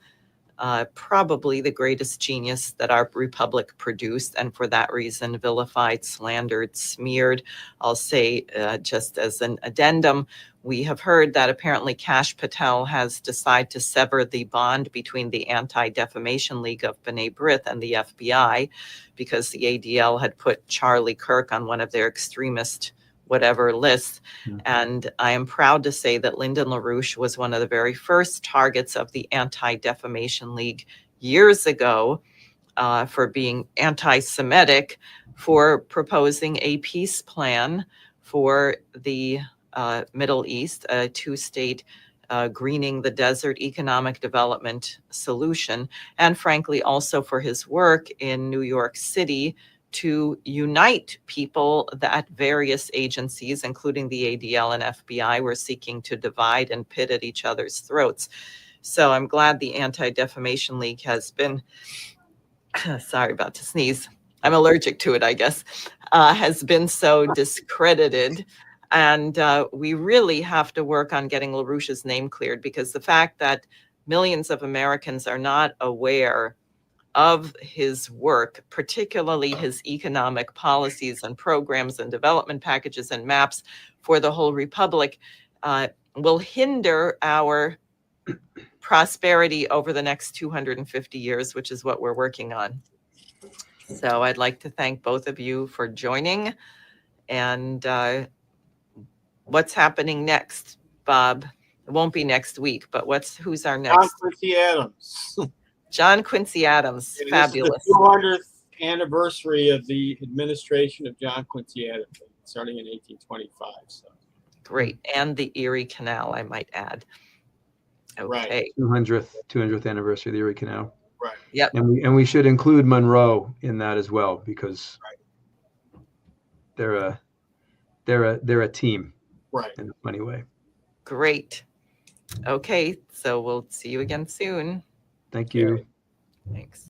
probably the greatest genius that our republic produced, and for that reason vilified, slandered, smeared. I'll say, just as an addendum, we have heard that apparently Kash Patel has decided to sever the bond between the Anti-Defamation League of B'nai B'rith and the FBI because the ADL had put Charlie Kirk on one of their extremist whatever lists. And I am proud to say that Lyndon LaRouche was one of the very first targets of the Anti-Defamation League years ago for being anti-Semitic, for proposing a peace plan for the Middle East, a two-state greening the desert economic development solution, and frankly also for his work in New York City to unite people that various agencies, including the ADL and FBI, were seeking to divide and pit at each other's throats. So I'm glad the Anti-Defamation League has been, sorry about to sneeze, I'm allergic to it, I guess, has been so discredited. And we really have to work on getting LaRouche's name cleared, because the fact that millions of Americans are not aware of his work, particularly his economic policies and programs and development packages and maps for the whole republic, will hinder our prosperity over the next 250 years, which is what we're working on. So I'd like to thank both of you for joining. And what's happening next, Bob? It won't be next week, but who's our John next? Quincy Adams. John Quincy Adams. Yeah, Fabulous. This is the 200th anniversary of the administration of John Quincy Adams, starting in 1825. So. Great. And the Erie Canal, I might add. Okay. Right. 200th anniversary of the Erie Canal. Right. Yep. And we should include Monroe in that as well, because they're a team. Right. In a funny way. Great. Okay. So we'll see you again soon. Thank you. Thanks.